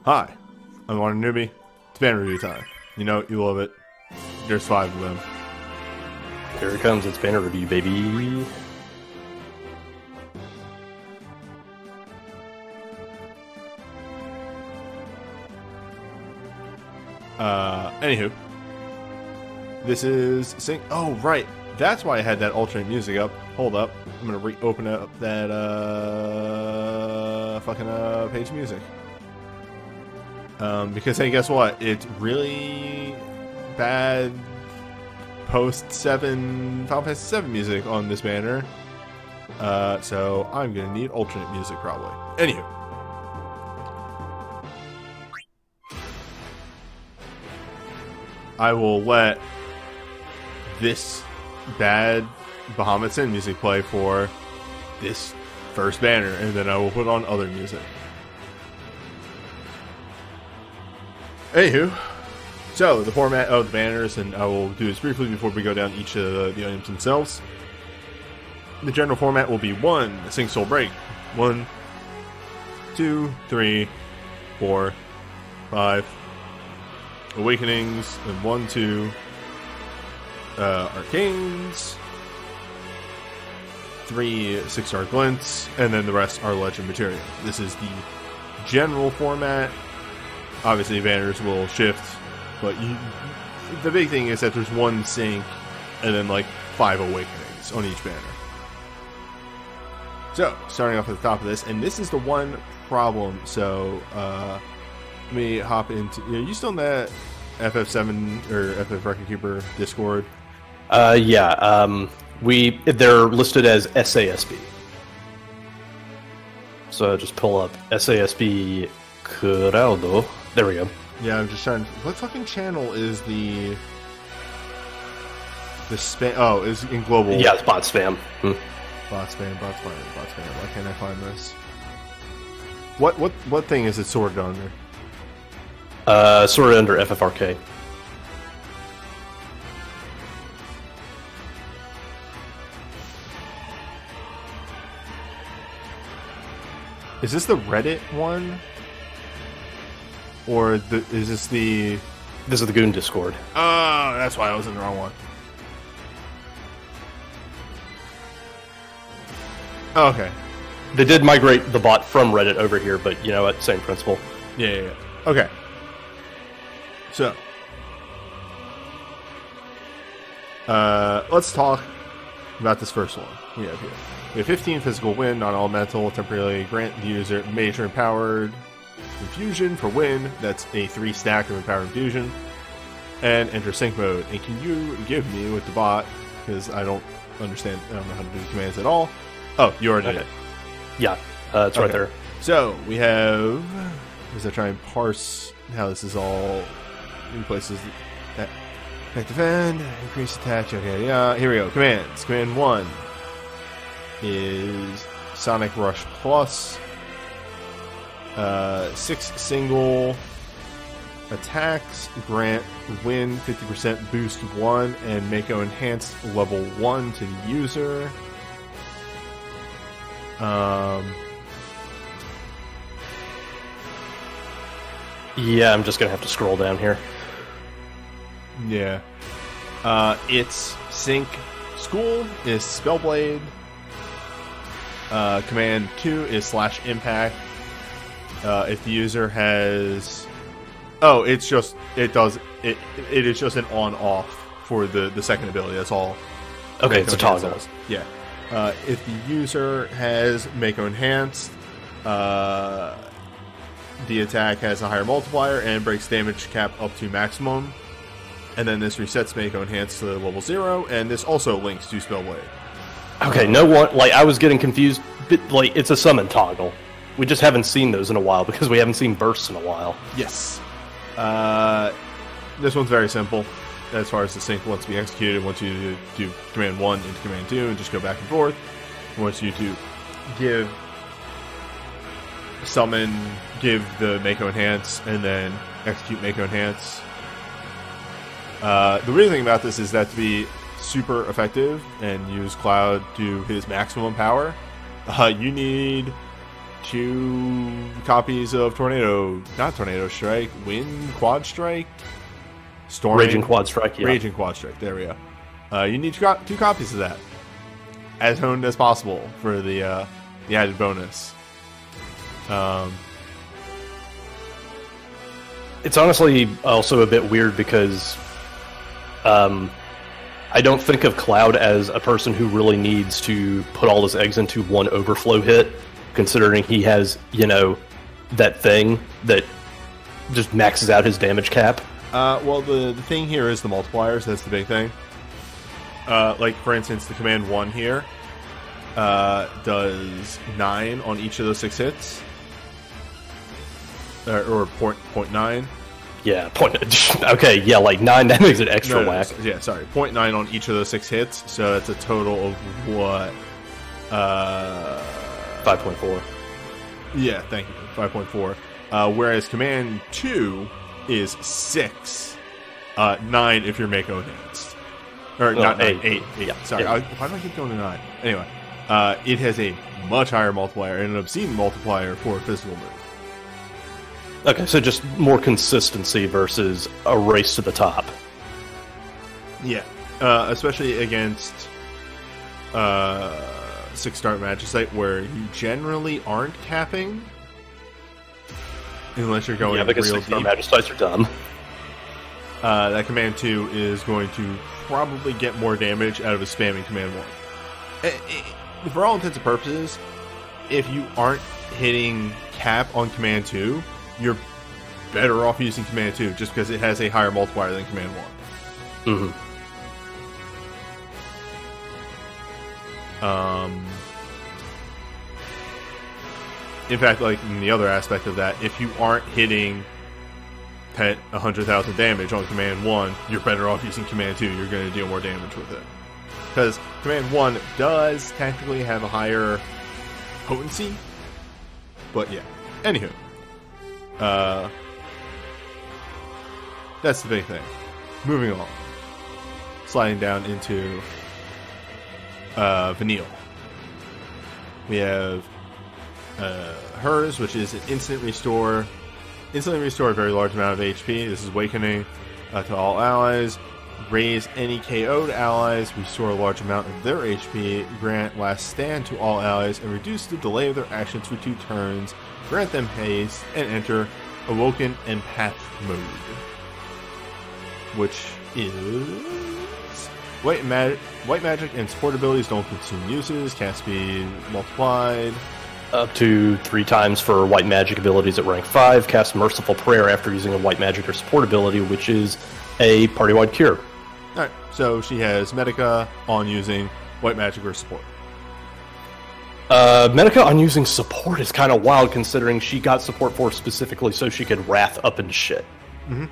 Hi, I'm WanderingNewbie. It's banner review time. You know, you love it. There's 5 of them. Here it comes, it's banner review, baby. Anywho. This is oh, right. That's why I had that alternate music up. Hold up. I'm gonna reopen up that, fucking, page music. Because, hey, guess what? It's really bad post-7 Final Fantasy 7 music on this banner. So I'm gonna need alternate music, probably. Anywho. I will let this bad Bahamut Sin music play for this first banner, and then I will put on other music. Anywho, so the format of the banners, and I will do this briefly before we go down each of the items themselves. The general format will be 1, Sync Soul Break. 1, 2, 3, 4, 5. Awakenings, and 1, 2 Arcanes, 3 6-star Glints, and then the rest are Legend material. This is the general format. Obviously, banners will shift, but the big thing is that there's 1 Sync, and then like 5 Awakenings on each banner. So, starting off at the top of this, and this is the one problem, so, let me hop into. You still in that FF7 or FF Record Keeper Discord? Yeah. They're listed as SASB. So just pull up SASB Crowdo. There we go. Yeah, I'm just trying. What fucking channel is the spam? Oh, is in global? Yeah, it's bot spam. Bot spam. Why can't I find this? What thing is it sorted under? Sorted under FFRK. Is this the Reddit one? Or is this the... This is the Goon Discord. Oh, that's why I was in the wrong one. Oh, okay. They did migrate the bot from Reddit over here, but you know what? Same principle. Yeah. Okay. So, let's talk about this first one we have here. We have 15 physical wind, non-elemental, temporarily grant the user major empowered infusion for wind. That's a 3 stack of empowered infusion. And enter sync mode. And can you give me with the bot, because I don't understand, I don't know how to do the commands at all. Oh, you already did it. Yeah, it's right there. So, we have, as I try and parse how this is all in places that defend, increase attack, okay, yeah, here we go. Commands. Command 1 is Sonic Rush Plus. 6 single attacks, grant win 50% boost 1, and Mako enhanced level 1 to the user. Yeah, I'm just gonna have to scroll down here. Yeah. Its sync school is Spellblade. Command 2 is /impact. If the user has... Oh, it is just an on-off for the second ability, that's all. Okay, it's a toggle. Yeah. If the user has Mako Enhanced, the attack has a higher multiplier and breaks damage cap up to maximum. And then this resets Mako Enhanced to level 0, and this also links to Spellblade. Okay, no one... Like, I was getting confused. Like, it's a summon toggle. We just haven't seen those in a while, because we haven't seen bursts in a while. Yes. This one's very simple. As far as the sync wants to be executed, wants you to do Command 1 into Command 2 and just go back and forth. Wants you to give the Mako Enhance, and then execute Mako Enhance. The weird thing about this is that to be super effective and use Cloud to his maximum power, you need 2 copies of not Tornado Strike, Wind Quad Strike, Storm, Raging Quad Strike. Yeah. Raging Quad Strike. There we go. You need 2 copies of that, as honed as possible for the added bonus. It's honestly also a bit weird because I don't think of Cloud as a person who really needs to put all his eggs into one overflow hit, considering he has, that thing that just maxes out his damage cap. Well, the thing here is the multipliers. That's the big thing. Like, for instance, the command 1 here does 9 on each of those 6 hits. Or 0.9. Yeah, okay, yeah, like 9, that makes it extra whack. Yeah, sorry. 0.9 on each of those 6 hits, so that's a total of what? 5.4. Yeah, thank you. 5.4. Whereas command 2 is 6. 9 if you're Mako enhanced. Or not 8. Yeah, sorry. 8. Why do I keep going to 9? Anyway, it has a much higher multiplier and an obscene multiplier for a physical move. Okay, so just more consistency versus a race to the top. Yeah, especially against 6-star Magicite, where you generally aren't capping, unless you're going because real 6-star deep. Magicites are dumb. That command 2 is going to probably get more damage out of a spamming command 1. For all intents and purposes, if you aren't hitting cap on command 2, you're better off using command 2 just because it has a higher multiplier than command 1. In fact, like in the other aspect of that, if you aren't hitting 100,000 damage on command 1, you're better off using command 2. You're going to deal more damage with it. Because command 1 does technically have a higher potency. But yeah. Anywho. That's the big thing. Moving on. Sliding down into Vanille. We have hers, which is an instantly restore a very large amount of HP. This is Awakening to all allies. Raise any KO'd allies, restore a large amount of their HP, grant Last Stand to all allies, and reduce the delay of their actions for 2 turns, grant them haste, and enter Awoken Empath mode. Which is... White magic and support abilities don't consume uses, cast speed multiplied. Up to 3 times for white magic abilities at rank 5, cast Merciful Prayer after using a white magic or support ability, which is a party-wide cure. Alright, so she has Medica on using white magic or support. Medica on using support is kind of wild, considering she got support for specifically so she could wrath up and shit. Mm-hmm.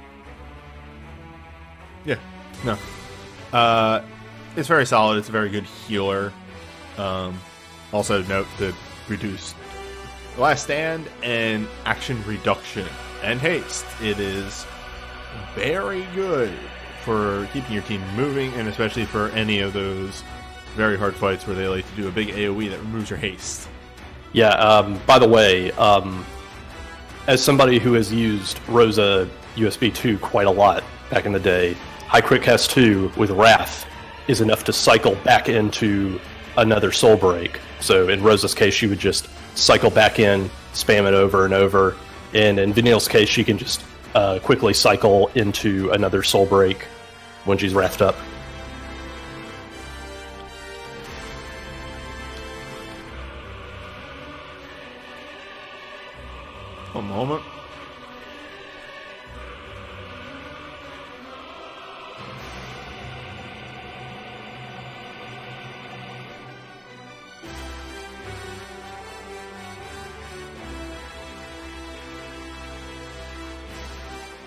Yeah, no. It's very solid. It's a very good healer. Also note the reduced Last Stand and action reduction and haste. It is very good for keeping your team moving, and especially for any of those very hard fights where they like to do a big AoE that removes your haste. Yeah, by the way, as somebody who has used Rosa USB 2 quite a lot back in the day, High Crit Cast 2 with Wrath is enough to cycle back into another Soul Break. So in Rosa's case, she would just cycle back in, spam it over and over. And in Vanille's case, she can just quickly cycle into another Soul Break when she's wrathed up. A moment.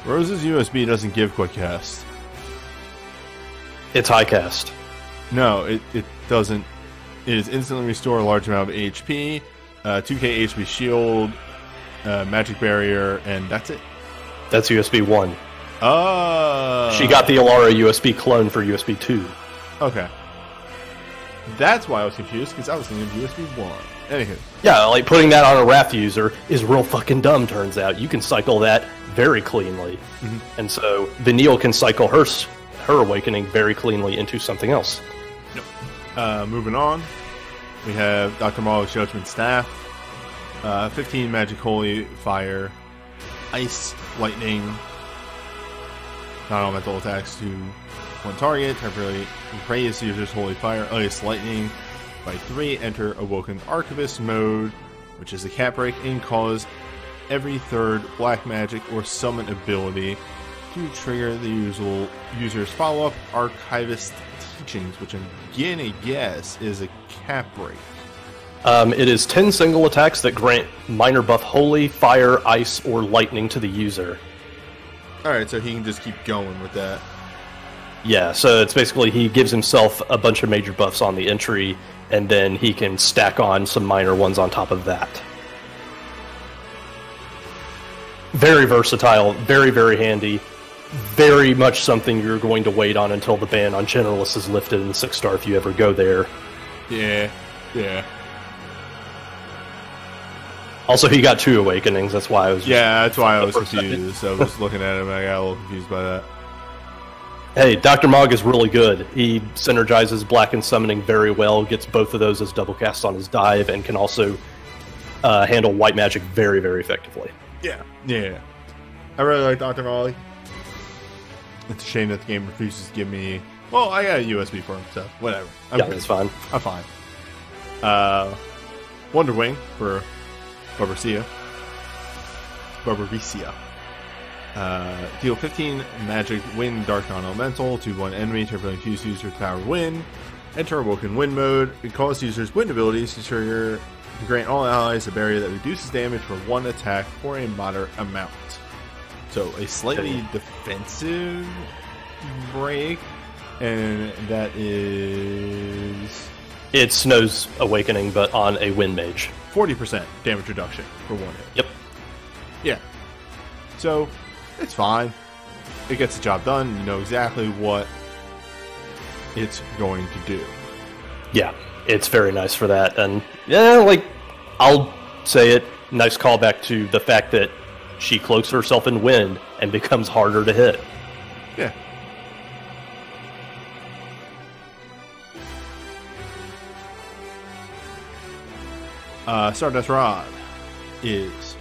Rose's USB doesn't give quick cast. It's high cast. No, it doesn't. It is instantly restore a large amount of HP, 2k HP shield, magic barrier, and that's it. That's USB 1. She got the Alara USB clone for USB 2. Okay. That's why I was confused, because I was thinking of USB 1. Anywho. Yeah, like putting that on a Wrath user is real fucking dumb, turns out. You can cycle that very cleanly. And so Vanille can cycle her awakening very cleanly into something else. Moving on, we have Dr. Marlowe's Judgment Staff. 15 Magic Holy Fire, Ice, Lightning, non-elemental attacks to one target, temporarily raise user's Holy Fire, Ice, Lightning by 3, enter Awoken Archivist mode, which is a cap break, and cause every third Black Magic or Summon ability to trigger the user's follow-up Archivist Teachings, which I'm gonna guess is a cap break. It is 10 single attacks that grant minor buff Holy, Fire, Ice, or Lightning to the user. Alright, so he can just keep going with that. Yeah, so it's basically he gives himself a bunch of major buffs on the entry, and then he can stack on some minor ones on top of that. Very versatile, very, very handy. Very much something you're going to wait on until the ban on Generalist is lifted in 6-star if you ever go there. Yeah. Also, he got 2 awakenings, that's why I was... Yeah, that's why I was confused. I was looking at him and I got a little confused by that. Hey, Dr. Mog is really good. He synergizes Black and Summoning very well, gets both of those as double casts on his dive, and can also handle White Magic very, very effectively. Yeah. I really like Dr. Molly. It's a shame that the game refuses to give me... Well, I got a USB for him, so whatever. It's fine. I'm fine. Wonder Wing for Barbarcia. Deal 15 Magic Wind Dark Non-Elemental to one enemy, temporarily infuse user with Power Wind. Enter Awoken Wind mode. It calls users' wind abilities to trigger to grant all allies a barrier that reduces damage for one attack for a moderate amount. So a slightly defensive break, and that is... It's Snow's Awakening, but on a Wind Mage. 40% damage reduction for one hit. Yep. Yeah. So, it's fine. It gets the job done. You know exactly what it's going to do. Yeah, it's very nice for that. And, yeah, like, I'll say it, nice callback to the fact that she cloaks herself in wind and becomes harder to hit. Yeah. Stardust Rod is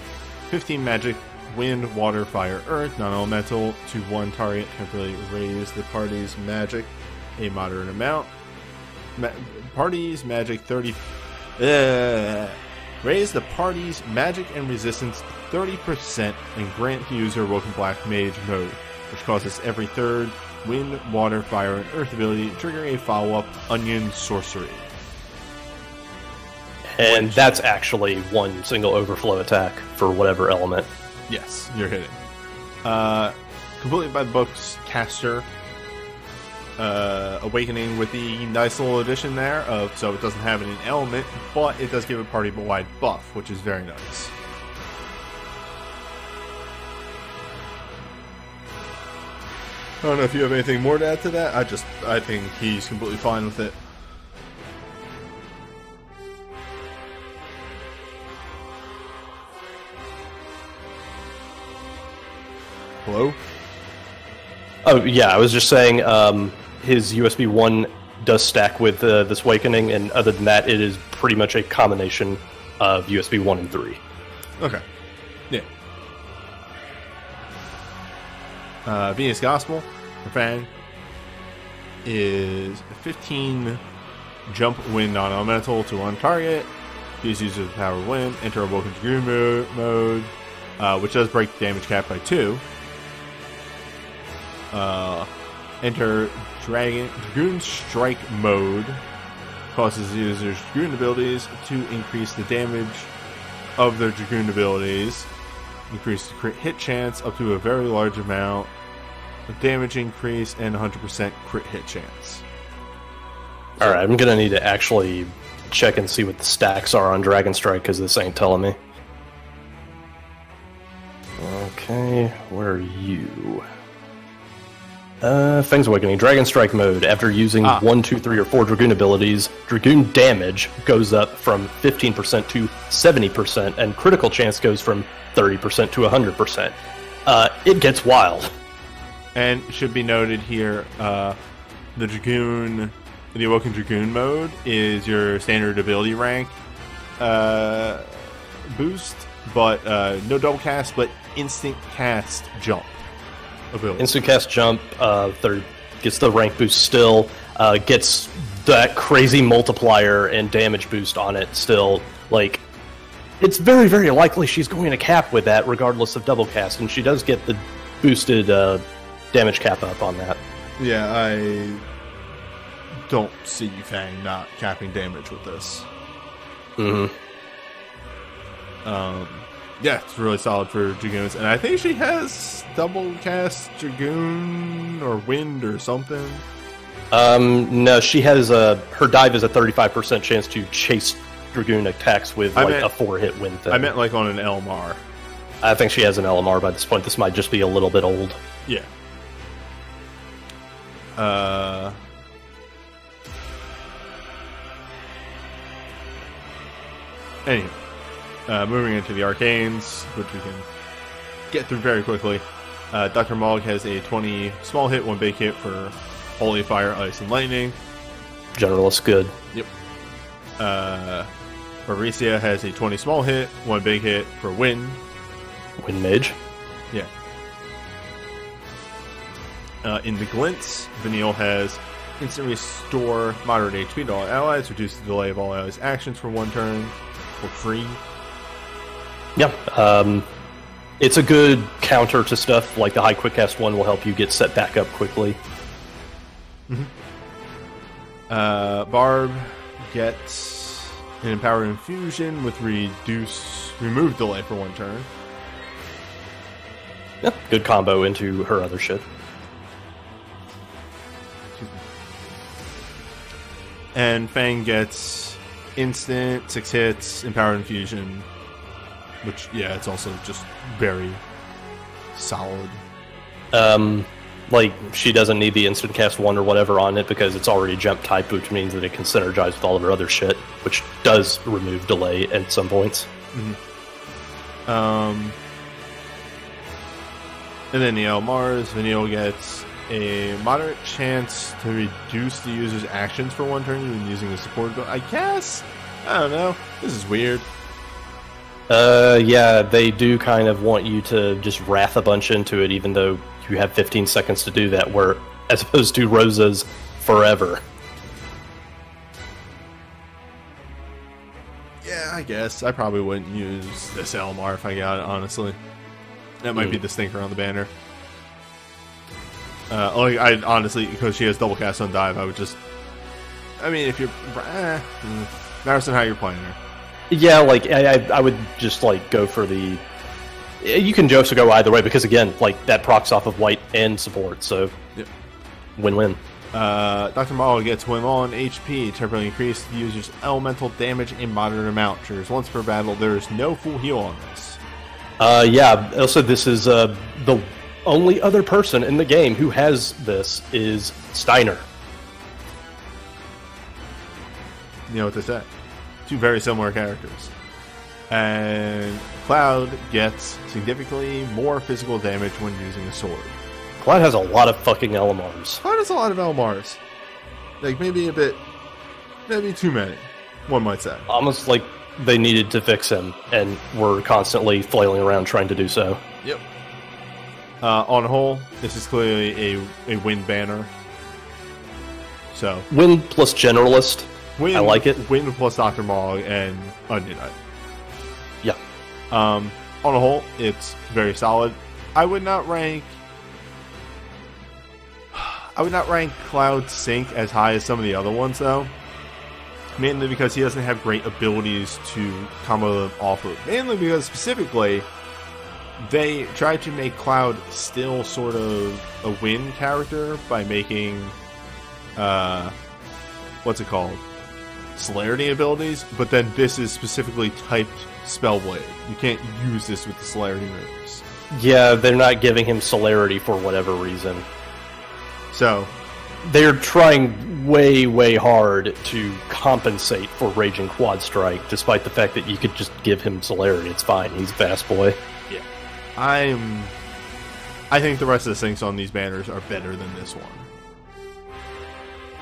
15 magic, wind, water, fire, earth, non-elemental to one target, temporarily raise the party's magic a moderate amount. Party's magic 30... raise the party's magic and resistance 30% and grant the user Woken Black Mage mode, which causes every third wind, water, fire, and earth ability triggering a follow-up Onion Sorcery. And that's actually one single overflow attack for whatever element. Yes, you're hitting. Completely by the books caster. Awakening with the nice little addition there of so it doesn't have an element, but it does give a party-wide buff, which is very nice. I don't know if you have anything more to add to that. I think he's completely fine with it. Hello? Oh, yeah, I was just saying his USB 1 does stack with this Awakening, and other than that, it is pretty much a combination of USB 1 and 3. Okay. Yeah. Venus Gospel for Fang is 15 jump wind non-elemental to one target. These uses power wind. Enter Awoken Dragoon mode, which does break damage cap by 2. Enter Dragoon Strike mode. Causes the user's Dragoon abilities to increase the damage of their Dragoon abilities. Increase the crit hit chance up to a very large amount. A damage increase and 100% crit hit chance. Alright, I'm gonna need to actually check and see what the stacks are on Dragon Strike, because this ain't telling me. Okay, where are you? Fang's Awakening, Dragon Strike mode. After using 1, 2, 3, or 4 Dragoon abilities, Dragoon damage goes up from 15% to 70%, and critical chance goes from 30% to 100%. It gets wild. And should be noted here, the Awoken Dragoon mode is your standard ability rank boost, but no double cast, but instant cast jump ability. Instant cast jump, gets the rank boost still, gets that crazy multiplier and damage boost on it still. Like, it's very, very likely she's going to cap with that regardless of double cast, and she does get the boosted damage cap up on that. Yeah, I don't see Fang not capping damage with this. Mm-hmm. Yeah, it's really solid for Dragoons, and I think she has double cast Dragoon or Wind or something. No, she has her dive is a 35% chance to chase Dragoon attacks with a 4-hit Wind thing. I meant like on an LMR. I think she has an LMR by this point. This might just be a little bit old. Yeah. Anyway. Moving into the arcanes, which we can get through very quickly. Dr. Mog has a 20 small hit, 1 big hit for Holy Fire, Ice, and Lightning. Generalist good. Yep. Maricia has a 20 small hit, 1 big hit for Wind. Wind Mage. Yeah. In the Glints, Vanille has instant restore moderate HP to all allies, reduce the delay of all allies' actions for 1 turn for free. Yeah, it's a good counter to stuff like the high quick cast one will help you get set back up quickly. Mm-hmm. Barb gets an Empowered Infusion with remove delay for 1 turn. Yeah, good combo into her other shit. And Fang gets instant 6 hits, Empowered Infusion. Which, yeah, it's also just very solid. Like, she doesn't need the instant cast 1 or whatever on it because it's already jump type, which means that it can synergize with all of her other shit, which does remove delay at some points. Mm-hmm. And then the Mars, Vanille gets a moderate chance to reduce the user's actions for 1 turn when using a support ability. I guess? I don't know. This is weird. Yeah, they do kind of want you to just wrath a bunch into it, even though you have 15 seconds to do that, where, as opposed to Rosa's forever. Yeah, I guess. I probably wouldn't use this LMR if I got it, honestly. That might be the stinker on the banner. I honestly, because she has double cast on dive, I would just... I mean, if you're... matters on how you're playing her. Yeah, like, I would just, like, go for the... You can just go either way, because, again, like, that procs off of white and support, so... Yep. Win-win. Dr. Marlow gets when on HP, temporarily increase the user's elemental damage in moderate amount. Triggers once per battle. There is no full heal on this. Yeah, also this is, the only other person in the game who has this is Steiner. You know what they say. 2 very similar characters. And Cloud gets significantly more physical damage when using a sword. Cloud has a lot of fucking LMRs. Cloud has a lot of LMRs. Like, maybe too many, one might say. Almost like they needed to fix him, and were constantly flailing around trying to do so. Yep. On a whole, this is clearly a win banner. So Win plus Generalist. Win, I like it. Win plus Dr. Mog and Onion Knight. Yeah. On a whole, it's very solid. I would not rank Cloud Sync as high as some of the other ones, though. Mainly because he doesn't have great abilities to combo them off of. Mainly because, specifically, they tried to make Cloud still sort of a win character by making, what's it called? Celerity abilities, but then this is specifically typed Spellblade. You can't use this with the Celerity moves. Yeah, they're not giving him celerity for whatever reason. So they're trying way, way hard to compensate for Raging Quad Strike, despite the fact that you could just give him Celerity. It's fine. He's a fast boy. Yeah. I think the rest of the syncs on these banners are better than this one.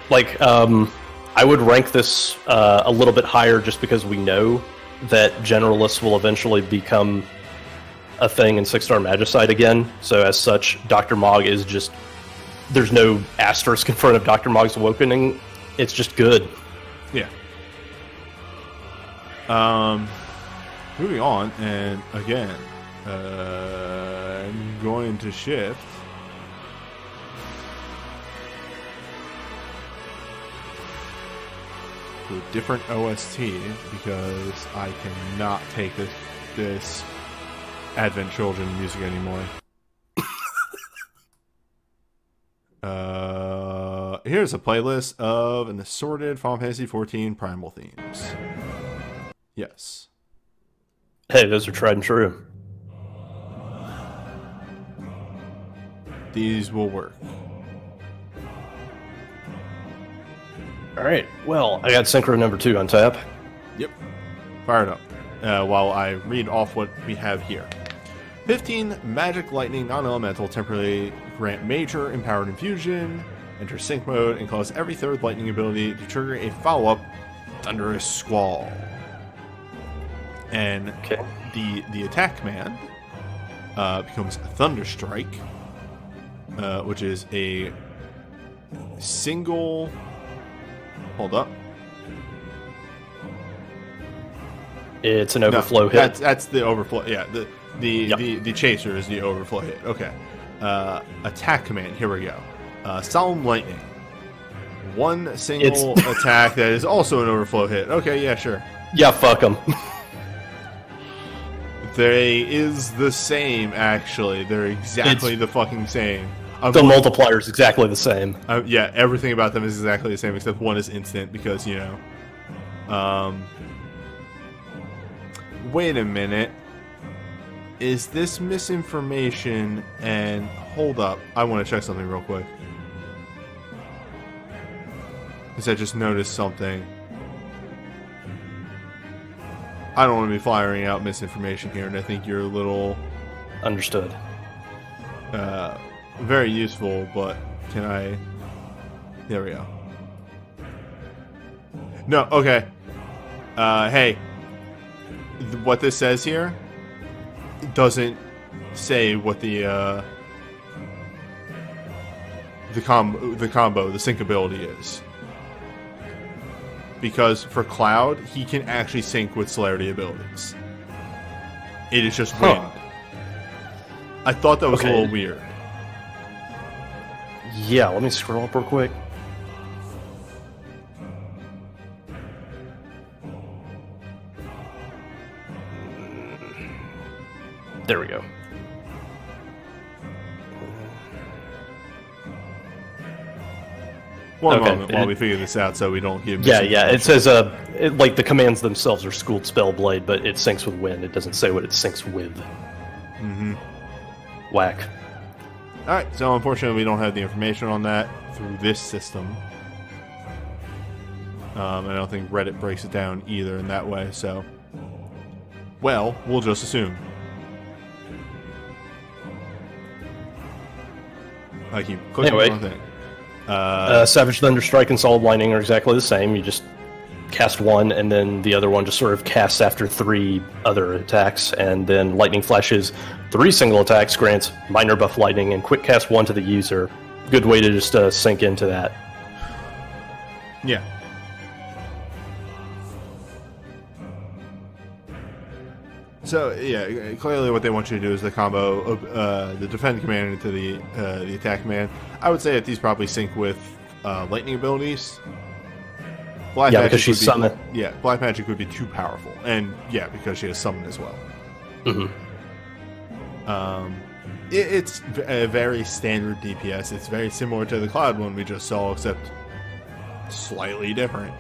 Like, I would rank this a little bit higher just because we know that Generalists will eventually become a thing in 6-star Magicite again. So as such, Dr. Mog is just... There's no asterisk in front of Dr. Mog's Awakening. It's just good. Yeah. Moving on, and again, I'm going to shift to a different OST because I cannot take this Advent Children music anymore. Here's a playlist of an assorted Final Fantasy XIV primal themes. Yes. Hey, those are tried and true. These will work. Alright, well, I got Synchro number 2 on tap. Yep. Fire it up. While I read off what we have here. 15 Magic Lightning Non-Elemental temporarily grant major empowered infusion, enter sync mode, and cause every third lightning ability to trigger a follow-up Thunderous Squall. And okay. the attack command becomes Thunderstrike, which is a single... Hold up. It's an overflow hit. That's the overflow. Yeah, Yep. the chaser is the overflow hit. Okay. Attack command. Here we go. Solemn Lightning. One single attack that is also an overflow hit. Okay, yeah, sure. Yeah, fuck them. They is the same, actually. They're exactly the fucking same. The multiplier is exactly the same. Yeah, everything about them is exactly the same, except one is instant, because, you know. Wait a minute. Is this misinformation? And hold up. I want to check something real quick. Because I just noticed something. I don't want to be firing out misinformation here, and I think you're a little... Understood. Very useful, but can I... There we go. No, okay. Hey. What this says here doesn't say what the combo, the sync ability is. Because for Cloud, he can actually sync with Celerity abilities. It is just wind. I thought that was a little weird. Yeah, let me scroll up real quick. There we go. One moment while we figure this out so we don't give... Yeah, it says, like, the commands themselves are Schooled Spellblade, but it syncs with wind. It doesn't say what it syncs with. Mm-hmm. Whack. Alright, so unfortunately we don't have the information on that through this system. I don't think Reddit breaks it down either in that way, so... Well, we'll just assume. I keep clicking on the thing. Savage Thunderstrike and Solid Lightning are exactly the same. You just cast one, and then the other one just sort of casts after 3 other attacks, and then Lightning Flashes 3 single attacks, grants minor buff lightning, and quick cast 1 to the user. Good way to just sink into that. Yeah. So, yeah, clearly what they want you to do is the combo of the defend command into the attack command. I would say that these probably sync with lightning abilities. Black Magic because she's summoned. Yeah, Black Magic would be too powerful. And, yeah, because she has summon as well. Mm-hmm. It's a very standard DPS. It's very similar to the Cloud one we just saw, except slightly different.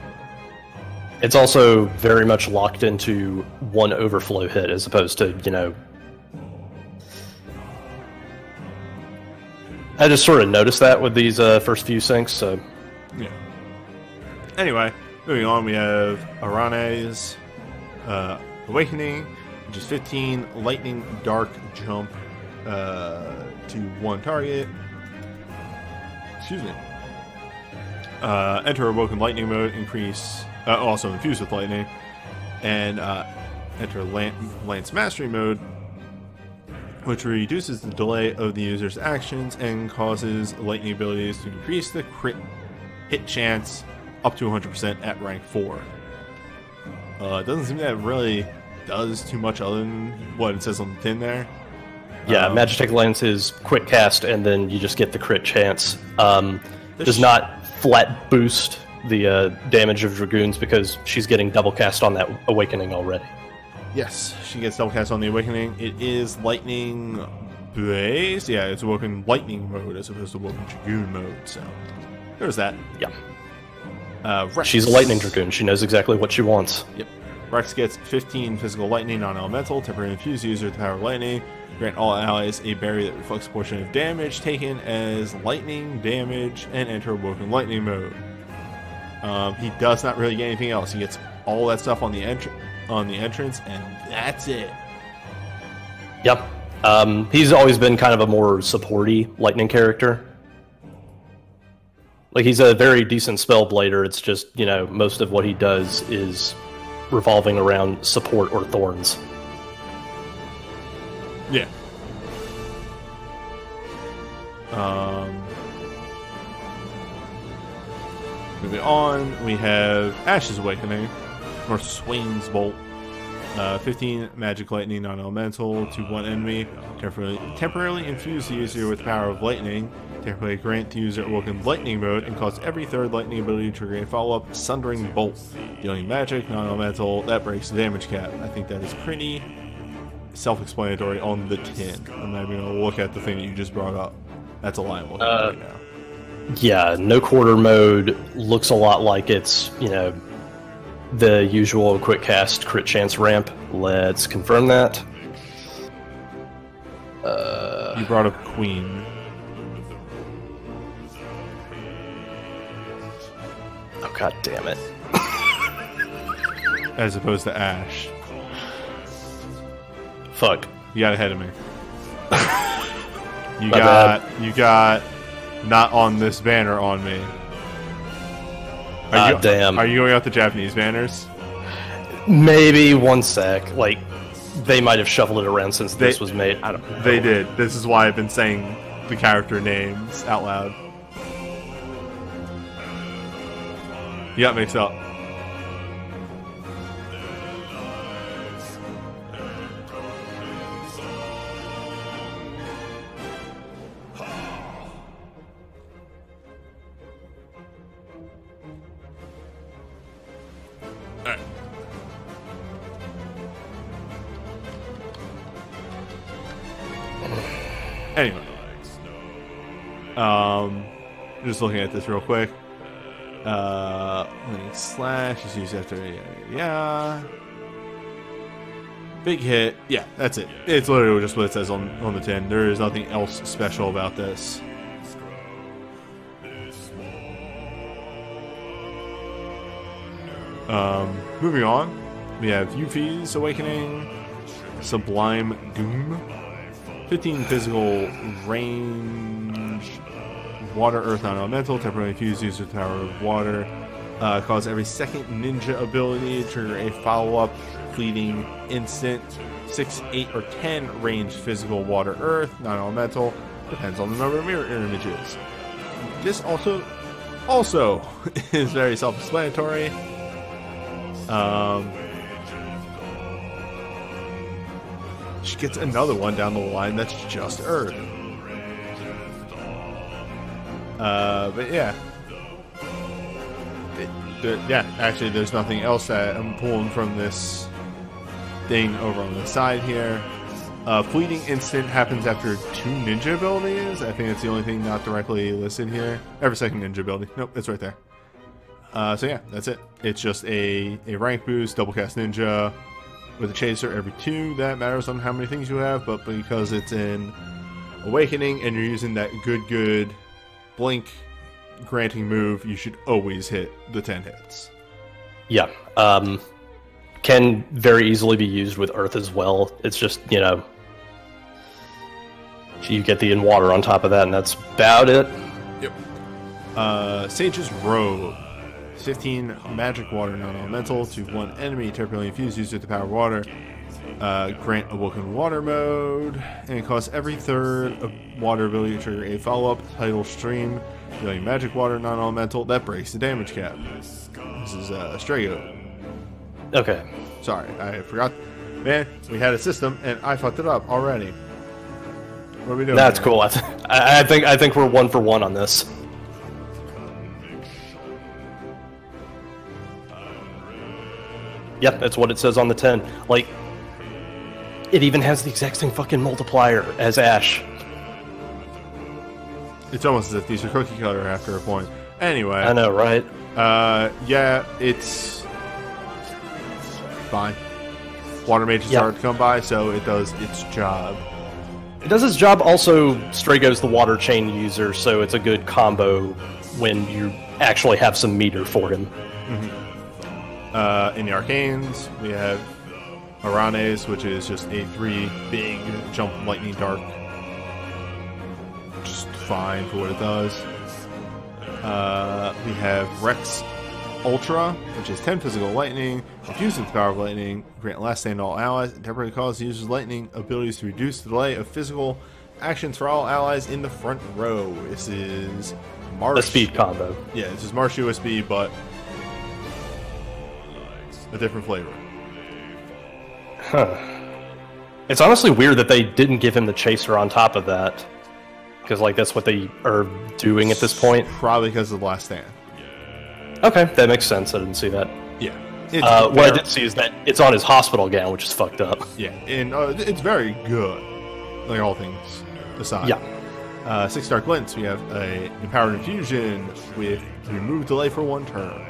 It's also very much locked into one overflow hit as opposed to, you know... I just sort of noticed that with these first few syncs. So Yeah. Anyway, moving on, we have Arane's Awakening, which is 15 Lightning Dark Jump to one target. Excuse me. Enter Awoken Lightning mode, increase, also infused with lightning, and enter Lance Mastery mode, which reduces the delay of the user's actions and causes lightning abilities to increase the crit hit chance up to 100% at rank 4. It doesn't seem that it really does too much other than what it says on the tin there. yeah, Magitek Lance is quick cast, and then you just get the crit chance. Does not flat boost the damage of Dragoons because she's getting double cast on that Awakening already. Yes, she gets double cast on the Awakening. It is lightning based. Yeah, it's Awoken Lightning mode as opposed to Awoken Dragoon mode. So there's that. Yeah. Rex. She's a Lightning Dragoon. She knows exactly what she wants. Yep. Rex gets 15 physical lightning non-elemental, temporarily infused user with the power of lightning. Grant all allies a berry that reflects a portion of damage taken as lightning damage and enter Awoken Lightning mode. He does not really get anything else. He gets all that stuff on the entrance, and that's it. Yep. He's always been kind of a more supporty Lightning character. Like, he's a very decent spellblader. It's just, you know, most of what he does is revolving around support or thorns. Yeah. Moving on, we have Ash's Awakening, or Swain's Bolt. 15 Magic Lightning non-elemental to one enemy. Temporarily infuse the user with the power of lightning. Temporarily grant the user Awoken Lightning mode and cause every third lightning ability to trigger a follow-up Sundering Bolt. Dealing magic, non-elemental, that breaks the damage cap. I think that is pretty self-explanatory on the tin. I'm not even going to look at the thing that you just brought up. That's a line I'm looking at right now. Yeah, no quarter mode looks a lot like it's, you know, the usual quick cast crit chance ramp. Let's confirm that. You brought up Queen. Oh, god damn it. As opposed to Ash. Fuck. You got ahead of me. You My got not on this banner on me. Damn. Are you going out the Japanese banners? Maybe one sec. Like, they might have shuffled it around since this was made. I don't know. They did. This is why I've been saying the character names out loud. You got mixed up. Anyway, just looking at this real quick. Slash is used after big hit. Yeah, that's it. It's literally just what it says on the tin. There is nothing else special about this. Moving on, we have Yuffie's Awakening, Sublime Doom. 15 physical range, water, earth, non-elemental, temporarily infused user power of water. Cause every second ninja ability to trigger a follow-up fleeting instant 6, 8, or 10 range physical water, earth, non-elemental, depends on the number of mirror images. This also is very self-explanatory. She gets another one down the line that's just Earth. But yeah. Actually, there's nothing else that I'm pulling from this thing over on the side here. Fleeting Instant happens after 2 ninja abilities. I think that's the only thing not directly listed here. Every second ninja ability. Nope, it's right there. So yeah, that's it. It's just a rank boost, double cast ninja with a chaser every 2. That matters on how many things you have, but because it's in Awakening, and you're using that good blink granting move, you should always hit the 10 hits. Yeah. Can very easily be used with Earth as well. It's just, you know, you get the in water on top of that, and that's about it. Yep. Sage's Robe. 15 magic water non-elemental to one enemy temporarily infused used with the power of water. Grant Awoken Water mode, and it costs every third of water ability to trigger a follow-up tidal stream. Dealing magic water non-elemental that breaks the damage cap. This is Strago. Okay. Sorry, I forgot. Man, we had a system and I fucked it up already. What are we doing? That's here? cool. I think we're 1 for 1 on this. Yep, that's what it says on the 10. Like, it even has the exact same fucking multiplier as Ash. It's almost as if these are cookie cutter after a point. Anyway. I know, right? Yeah, it's fine. Water Mage is hard to come by, so it does its job. It does its job. Also, Strago's the water chain user, so it's a good combo when you actually have some meter for him. In the Arcanes, we have Aranes, which is just a 3 big jump lightning dark. Just fine for what it does. We have Rex Ultra, which is 10 physical lightning, infused with the power of lightning, grant last stand to all allies, and temporarily cause the user's lightning abilities to reduce the delay of physical actions for all allies in the front row. This is Marsh. A speed combo. Yeah, this is Marsh USB, but a different flavor. Huh. It's honestly weird that they didn't give him the chaser on top of that. Because, like, that's what they are doing at this point. Probably because of the last stand. Okay, that makes sense. I didn't see that. Yeah. What I did see is that it's on his hospital gown, which is fucked up. Yeah, and it's very good. Like, all things aside. Yeah. 6 Dark Glints. We have a Empowered Infusion with remove delay for 1 turn.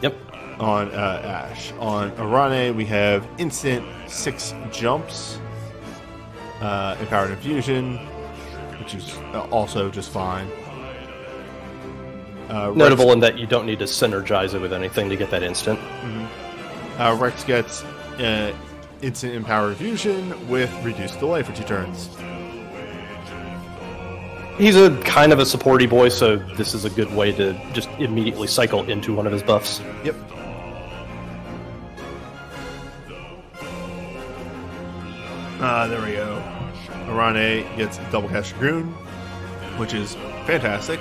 Yep. On Ash. On Arane, we have instant 6 jumps. Empowered Infusion, which is also just fine. Notable in that you don't need to synergize it with anything to get that instant. Rex gets instant Empowered Infusion with reduced delay for 2 turns. He's a kind of a supporty boy, so this is a good way to just immediately cycle into one of his buffs. Yep. There we go. Arane gets Double Cast Dragoon, which is fantastic.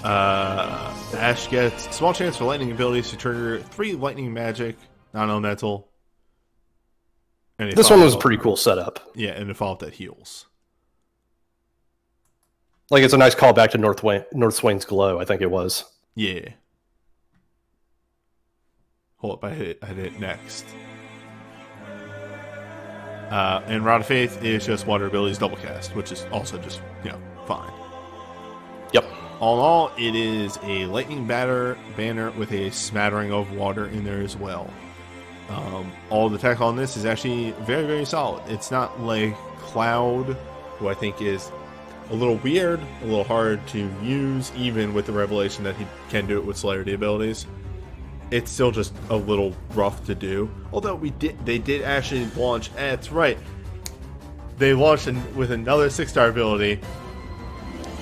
Ash gets small chance for lightning abilities to trigger 3 lightning magic, non-elemental. This one was a pretty cool setup. Yeah, and a follow-up that heals. Like, it's a nice callback to North Swain's Glow, I think it was. Yeah. Hold up, I hit it next. And Rod of Faith is just water abilities double cast, which is also just, fine. Yep. All in all, it is a lightning banner with a smattering of water in there as well. All the tech on this is actually very, very solid. It's not like Cloud, who I think is a little weird, a little hard to use, even with the revelation that he can do it with celerity abilities. It's still just a little rough to do. Although they did actually launch. That's right. They launched with another 6-star ability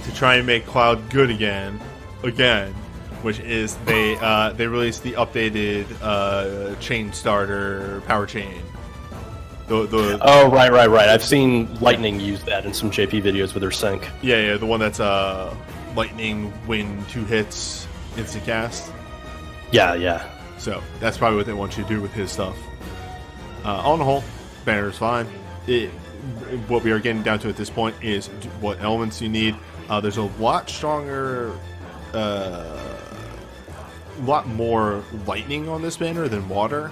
to try and make Cloud good again, which is they released the updated chain starter power chain. Oh, right. I've seen Lightning use that in some JP videos with their sync. Yeah, the one that's Lightning, Wind, 2 hits, instant cast. Yeah. So that's probably what they want you to do with his stuff. On the whole, banner is fine. What we are getting down to at this point is what elements you need. There's a lot stronger, lot more lightning on this banner than water.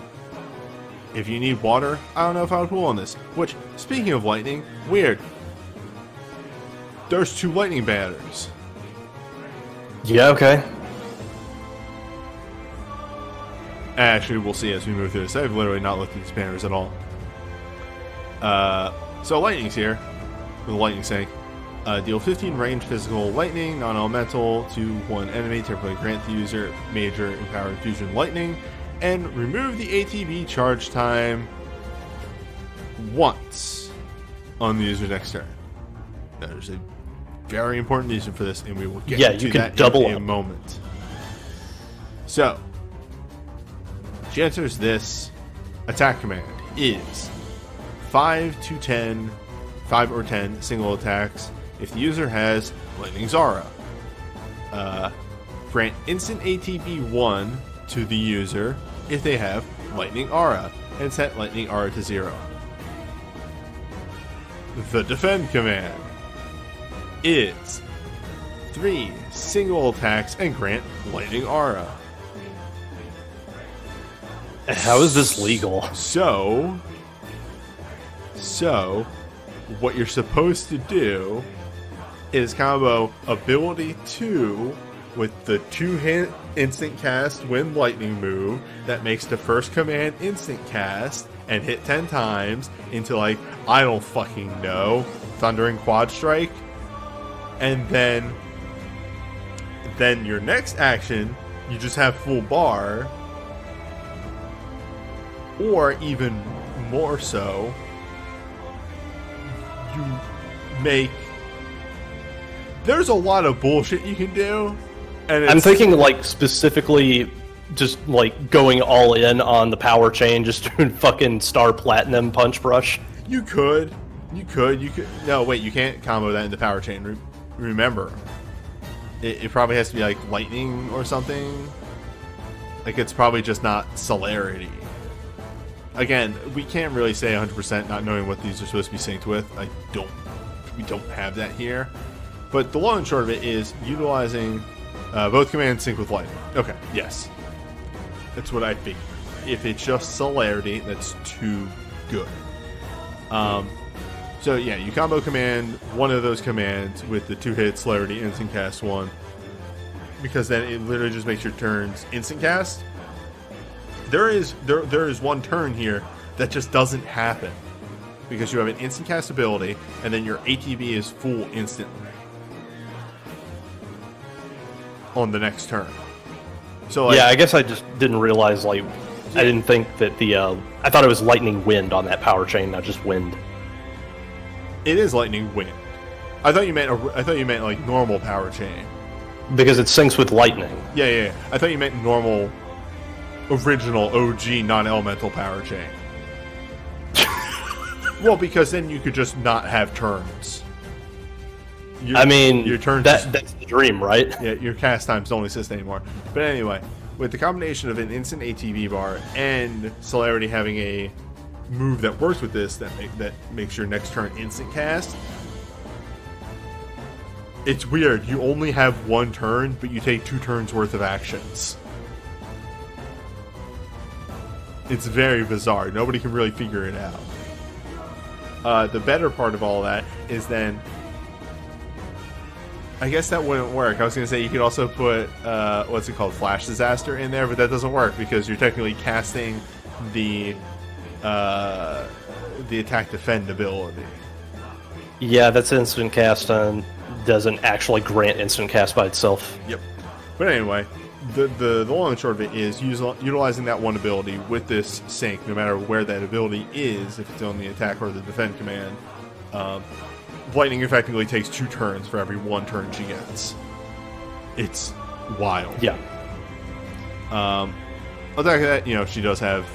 If you need water, I don't know if I would pull on this. Which, speaking of lightning, weird. There's 2 lightning banners. Yeah, okay. Actually, we'll see as we move through this. I've literally not looked at these banners at all. So lightning's here with a lightning sink. Deal 15 range physical lightning, non-elemental to one enemy. Temporarily grant the user major empowered fusion lightning, and remove the ATB charge time once on the user's next turn. Now, there's a very important reason for this, and we will get to that in a moment. So, she answers this attack command is 5 to 10, 5 or 10 single attacks if the user has Lightning Zara. Grant instant ATB 1 to the user if they have Lightning Aura, and set Lightning Aura to 0. The defend command is 3 single attacks and grant Lightning Aura. How is this legal? So what you're supposed to do is combo ability 2 with the 2-hit instant cast when lightning move that makes the first command instant cast and hit 10 times into, like, I don't fucking know, Thundering Quad Strike. And then your next action, you just have full bar. Or even more so, you make... There's a lot of bullshit you can do. And I'm thinking, like, specifically just, like, going all in on the power chain, just doing fucking Star Platinum Punch Brush. You could. No, wait, you can't combo that in the power chain. Remember. It probably has to be, like, lightning or something. Like, it's probably just not celerity. Again, we can't really say 100% not knowing what these are supposed to be synced with. We don't have that here. But the long and short of it is utilizing both commands sync with lightning. Okay, yes. That's what I figured. If it's just celerity, that's too good. So yeah, you combo command one of those commands with the 2-hit celerity instant cast one, because then it literally just makes your turns instant cast. There is one turn here that just doesn't happen because you have an instant cast ability and then your ATB is full instantly on the next turn. So like, yeah, I guess I just didn't realize, like, I didn't think that I thought it was lightning wind on that power chain, not just wind. It is lightning wind. I thought you meant like normal power chain. Because it syncs with lightning. Yeah. I thought you meant normal, original OG non-elemental power chain. Well, because then you could just not have turns. Your turns that's the dream, right? Yeah, your cast times don't exist anymore. But anyway, with the combination of an instant ATB bar and celerity having a move that works with this that makes your next turn instant cast, it's weird. You only have one turn, but you take 2 turns worth of actions. It's very bizarre. Nobody can really figure it out. The better part of all that is then, I guess that wouldn't work. I was going to say you could also put, what's it called, Flash Disaster in there, but that doesn't work because you're technically casting the attack defend ability. Yeah, that's instant cast and doesn't actually grant instant cast by itself. Yep. But anyway, the long and short of it is utilizing that one ability with this sync, no matter where that ability is, if it's on the attack or the defend command. Lightning effectively takes 2 turns for every 1 turn she gets. It's wild. Yeah. On top of that, she does have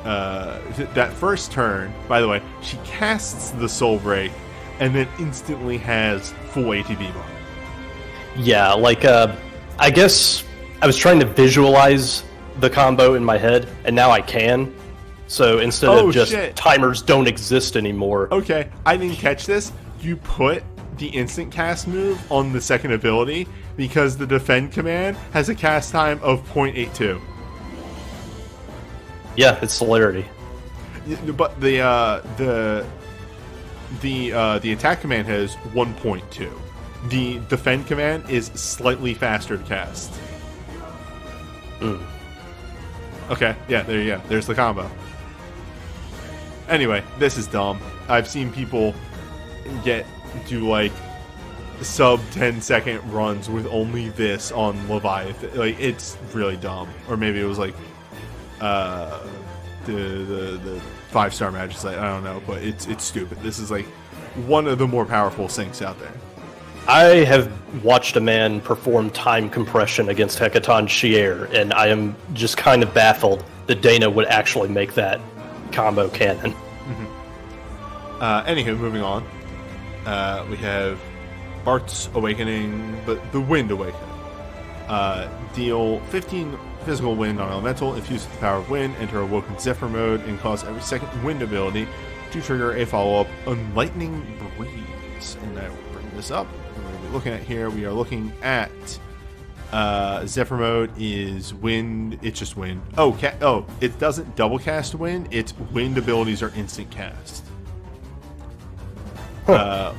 that first turn. By the way, she casts the Soul Break and then instantly has full ATB bar. Yeah, like, I guess I was trying to visualize the combo in my head, and now I can. So instead of just timers don't exist anymore. Okay, I didn't catch this. You put the instant cast move on the second ability because the defend command has a cast time of 0.82. Yeah, it's celerity. But the attack command has 1.2. The defend command is slightly faster to cast. Okay, yeah, there you go. There's the combo. Anyway, this is dumb. I've seen people do like sub 10-second runs with only this on Leviathan. Like, it's really dumb. Or maybe it was like the 5-star magic site. I don't know, but it's stupid. This is like one of the more powerful syncs out there. I have watched a man perform time compression against Hecaton Shier, and I am just kind of baffled that Dana would actually make that combo canon. Anywho, moving on. We have Bart's Awakening, but the Wind Awakening. Deal 15 physical wind on elemental. If used with the power of wind, enter Awoken Zephyr mode and cause every second wind ability to trigger a follow-up Enlightening Breeze. And I will bring this up. We're going to be looking at here. We are looking at Zephyr mode is wind. It's just wind. Oh, it doesn't double cast wind. Its wind abilities are instant cast.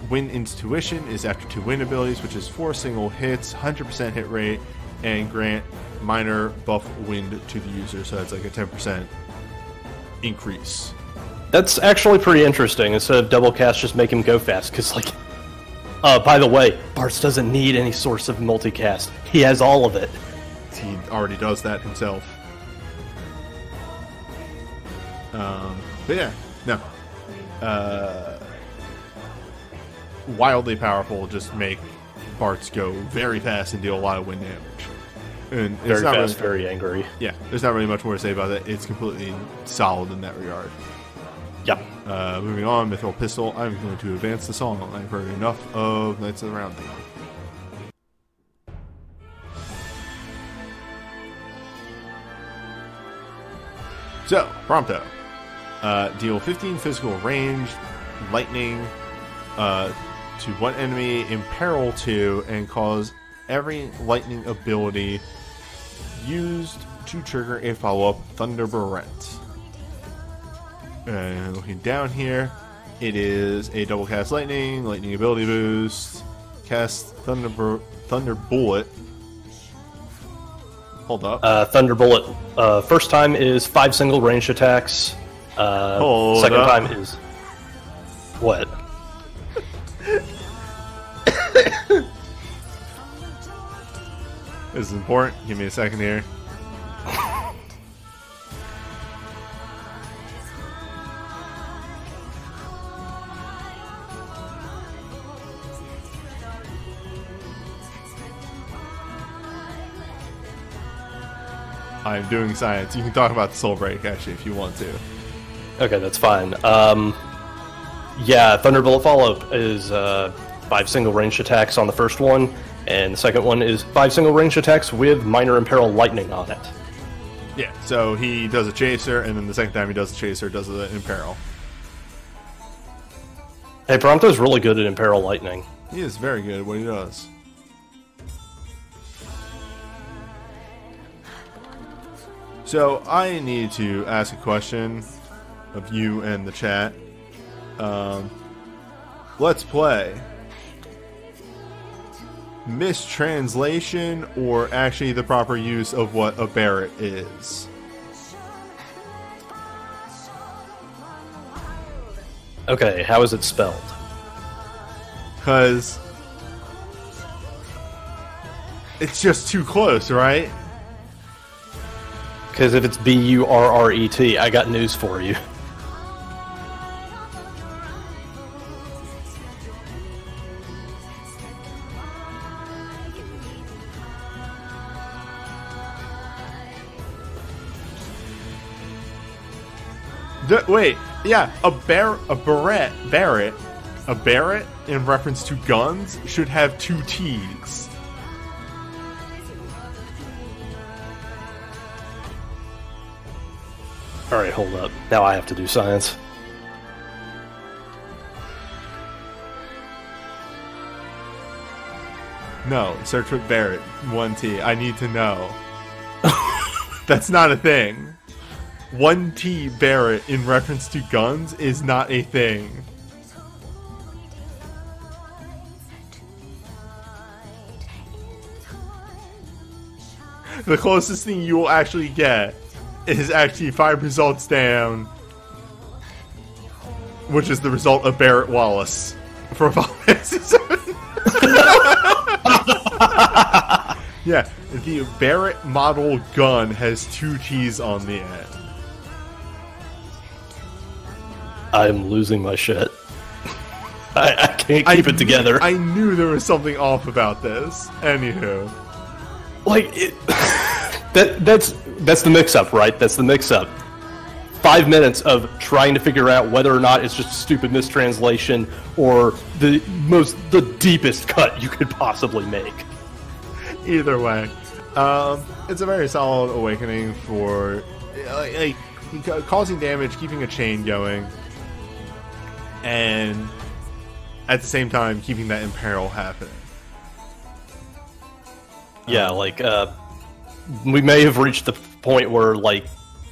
Wind Intuition is after 2 wind abilities, which is 4 single hits, 100% hit rate, and grant minor buff wind to the user. So that's like a 10% increase. That's actually pretty interesting. Instead of double cast, just make him go fast. Because, like, by the way, Bartz doesn't need any source of multicast. He has all of it. He already does that himself. But yeah, no. Wildly powerful, just make Bartz go very fast and deal a lot of wind damage. And it's Very not fast, really, very angry. yeah, there's not really much more to say about it. It's completely solid in that regard. Yep. Moving on, Mithril Pistol. I'm going to advance the song. I've heard enough of Knights of the Round Table. So, Prompto. Deal 15 physical range, lightning, to one enemy in peril 2 and cause every lightning ability used to trigger a follow-up Thunder Barrette. And looking down here, it is a double cast lightning ability boost, cast Thunder Bullet. Hold up. Thunder Bullet. First time is 5 single ranged attacks. Second time is what? This is important. Give me a second here. I'm doing science. You can talk about the Soul Break, actually, if you want to. Okay, that's fine. Yeah, Thunderbolt follow-up is 5 single ranged attacks on the first one, and the second one is 5 single ranged attacks with Minor Imperil Lightning on it. Yeah, so he does a Chaser, and then the second time he does a Chaser, does an Imperil. Hey, Prompto's really good at Imperil Lightning. He is very good at what he does. So, I need to ask a question of you and the chat. Let's play. Mistranslation or actually the proper use of what a Barrett is? Okay, how is it spelled? Because it's just too close, right? Because if it's B-U-R-R-E-T, I got news for you. Wait, yeah, a Barrett in reference to guns should have 2 T's. Alright, hold up. Now I have to do science. No, search with Barrett, 1 T. I need to know. That's not a thing. 1 T Barrett in reference to guns is not a thing. The closest thing you will actually get is actually 5 results down. which is the result of Barrett Wallace for Final Fantasy VII. Yeah, the Barrett model gun has 2 T's on the end. I'm losing my shit. I can't keep it together. I knew there was something off about this. Anywho. Like, that's the mix-up, right? That's the mix-up. 5 minutes of trying to figure out whether or not it's just a stupid mistranslation or the deepest cut you could possibly make. Either way, it's a very solid awakening for like causing damage, keeping a chain going, and at the same time keeping that imperil happening. Yeah, we may have reached the point where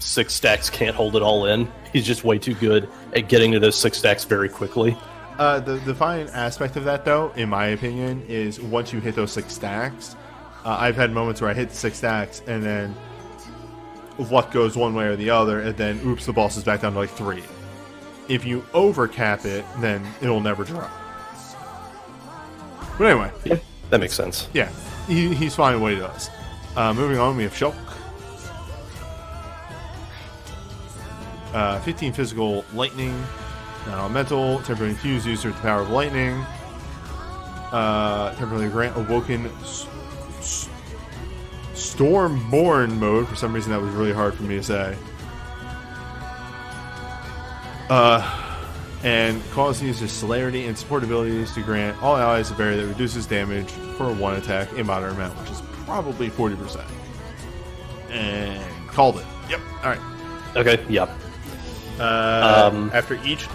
6 stacks can't hold it all in. He's just way too good at getting to those 6 stacks very quickly. The fine aspect of that, though, in my opinion, is once you hit those 6 stacks, I've had moments where I hit 6 stacks and then luck goes one way or the other, and then oops, the boss is back down to 3. If you overcap it, then it'll never drop. But anyway, yeah, that makes sense. Yeah, he's fine in what he does. Moving on, we have Shulk. 15 physical lightning, non-elemental, temporarily infuse user with the power of lightning. Temporarily grant awoken Stormborn mode. For some reason, that was really hard for me to say. And cause user's celerity and support abilities to grant all allies a barrier that reduces damage for 1 attack in moderate amount, which is probably 40%. And called it. Yep. All right. Okay. Yep. After each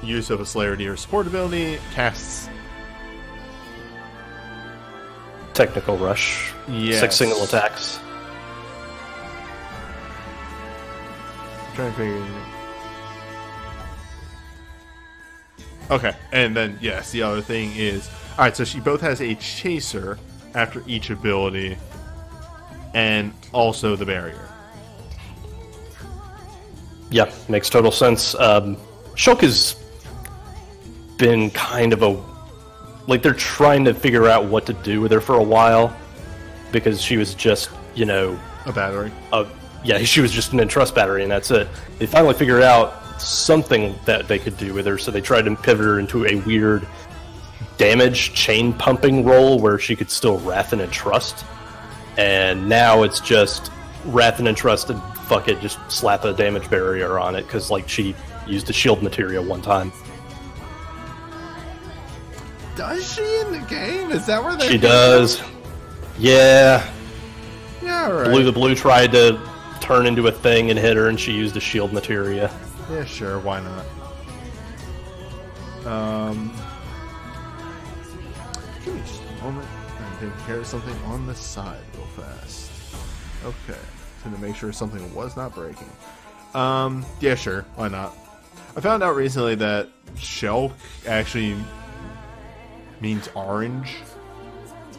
use of a celerity or support ability, casts Technical Rush. Yes. 6 single attacks. I'm trying to figure. Okay, and then yes, the other thing is alright, so she both has a chaser after each ability and also the barrier. Yeah, makes total sense. Shulk has been kind of they're trying to figure out what to do with her for a while, because she was just, a battery. Yeah, she was just an entrust battery, and that's it. They finally figured out something that they could do with her, so they tried to pivot her into a weird damage chain pumping role where she could still Wrath and Entrust. And now it's just Wrath and Entrust and fuck it, just slap a damage barrier on it, because she used the shield material one time. Does she in the game? Is that where she does? Yeah. Yeah, right. The Blue tried to turn into a thing and hit her, and she used the shield materia. Yeah, sure, why not? Give me just a moment. I'm taking care of something on the side real fast. Okay. To make sure something was not breaking. Yeah, sure, why not? I found out recently that Shulk actually means orange.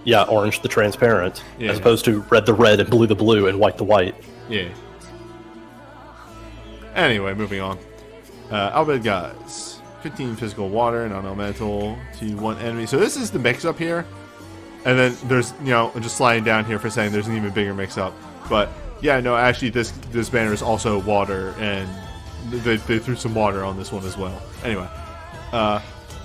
Yeah, orange the transparent, yeah. As opposed to red the red and blue the blue and white the white. Yeah. Anyway, moving on. Albed guys. 15 physical water, non-elemental to 1 enemy. So this is the mix-up here. And then there's, just sliding down here for saying there's an even bigger mix-up. But, yeah, no, actually this banner is also water, and they threw some water on this one as well. Anyway.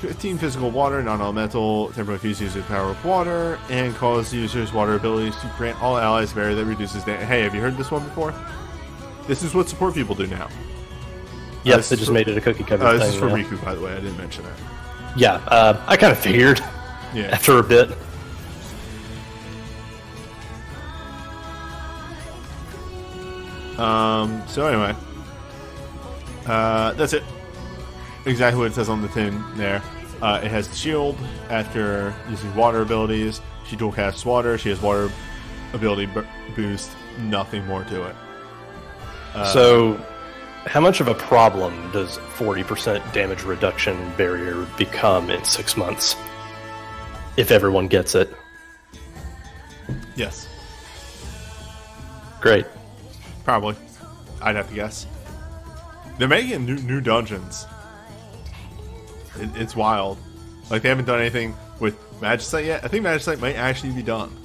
15 physical water, non-elemental, temporarily infuse user power of water, and cause users water abilities to grant all allies barrier that reduces damage. Hey, have you heard this one before? This is what support people do now. Yes, they just made it a cookie cutter thing. This is for Riku, by the way. I didn't mention that. Yeah, I kind of figured. Yeah. After a bit. So anyway, that's it. Exactly what it says on the tin there. It has the shield after using water abilities. She dual casts water. She has water ability boost. Nothing more to it. So, how much of a problem does 40% damage reduction barrier become in 6 months? If everyone gets it. Yes. Great. Probably. I'd have to guess. They're making new dungeons. It's wild. Like, they haven't done anything with Magicite yet. I think Magicite might actually be done.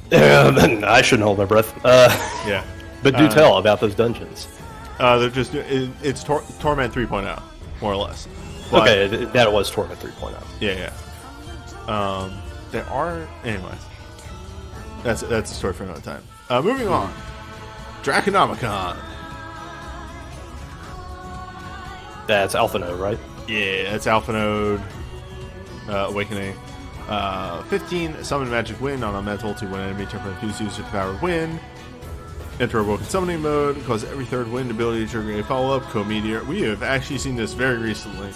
Then I shouldn't hold my breath. Yeah. But do tell about those dungeons. They're just... It's Torment 3.0, more or less. But, okay, that was Torment 3.0. Yeah. There are... Anyways. That's a story for another time. Moving on. Draconomicon. That's Alpha Node, right? Yeah, that's Alpha Node. Awakening. 15, summon Magic Wind on Elemental to when enemy temporarily uses with the power of Wind. Enter Awoken Summoning Mode, cause every third Wind ability to trigger a follow-up, Co-Meteor. We have actually seen this very recently.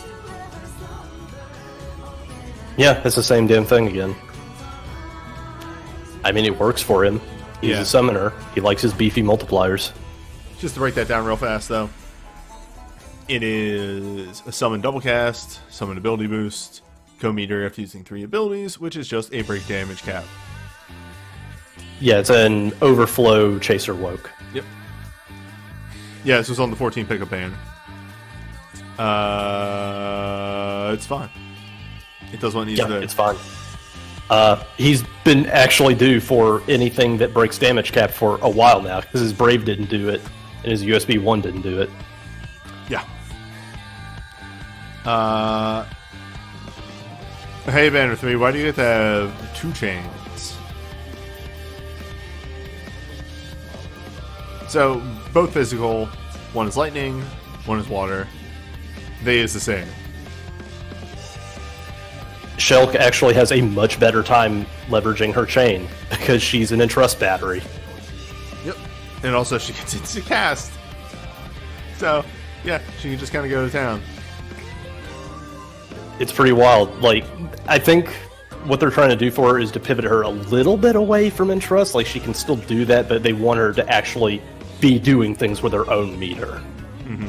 Yeah, it's the same damn thing again. I mean, it works for him. He's a summoner. He likes his beefy multipliers. Just to write that down real fast, though. It is a summon double cast, summon ability boost, Co-Meteor after using 3 abilities, which is just a break damage cap. Yeah, it's an overflow chaser woke. Yep. Yeah, this was on the 14 pickup ban. It's fine. It does what it needs to do. It's fine. He's been actually due for anything that breaks damage cap for a while now, because his Brave didn't do it, and his USB 1 didn't do it. Yeah. Hey, Banner 3, why do you get to have 2 chains? So, both physical. One is lightning, one is water. They is the same. Shulk actually has a much better time leveraging her chain, because she's an Entrust battery. Yep. And also, she gets instant cast. So, yeah, she can just kind of go to town. It's pretty wild. Like, I think what they're trying to do for her is to pivot her a little bit away from Entrust. Like, she can still do that, but they want her to actually be doing things with her own meter. Mm-hmm.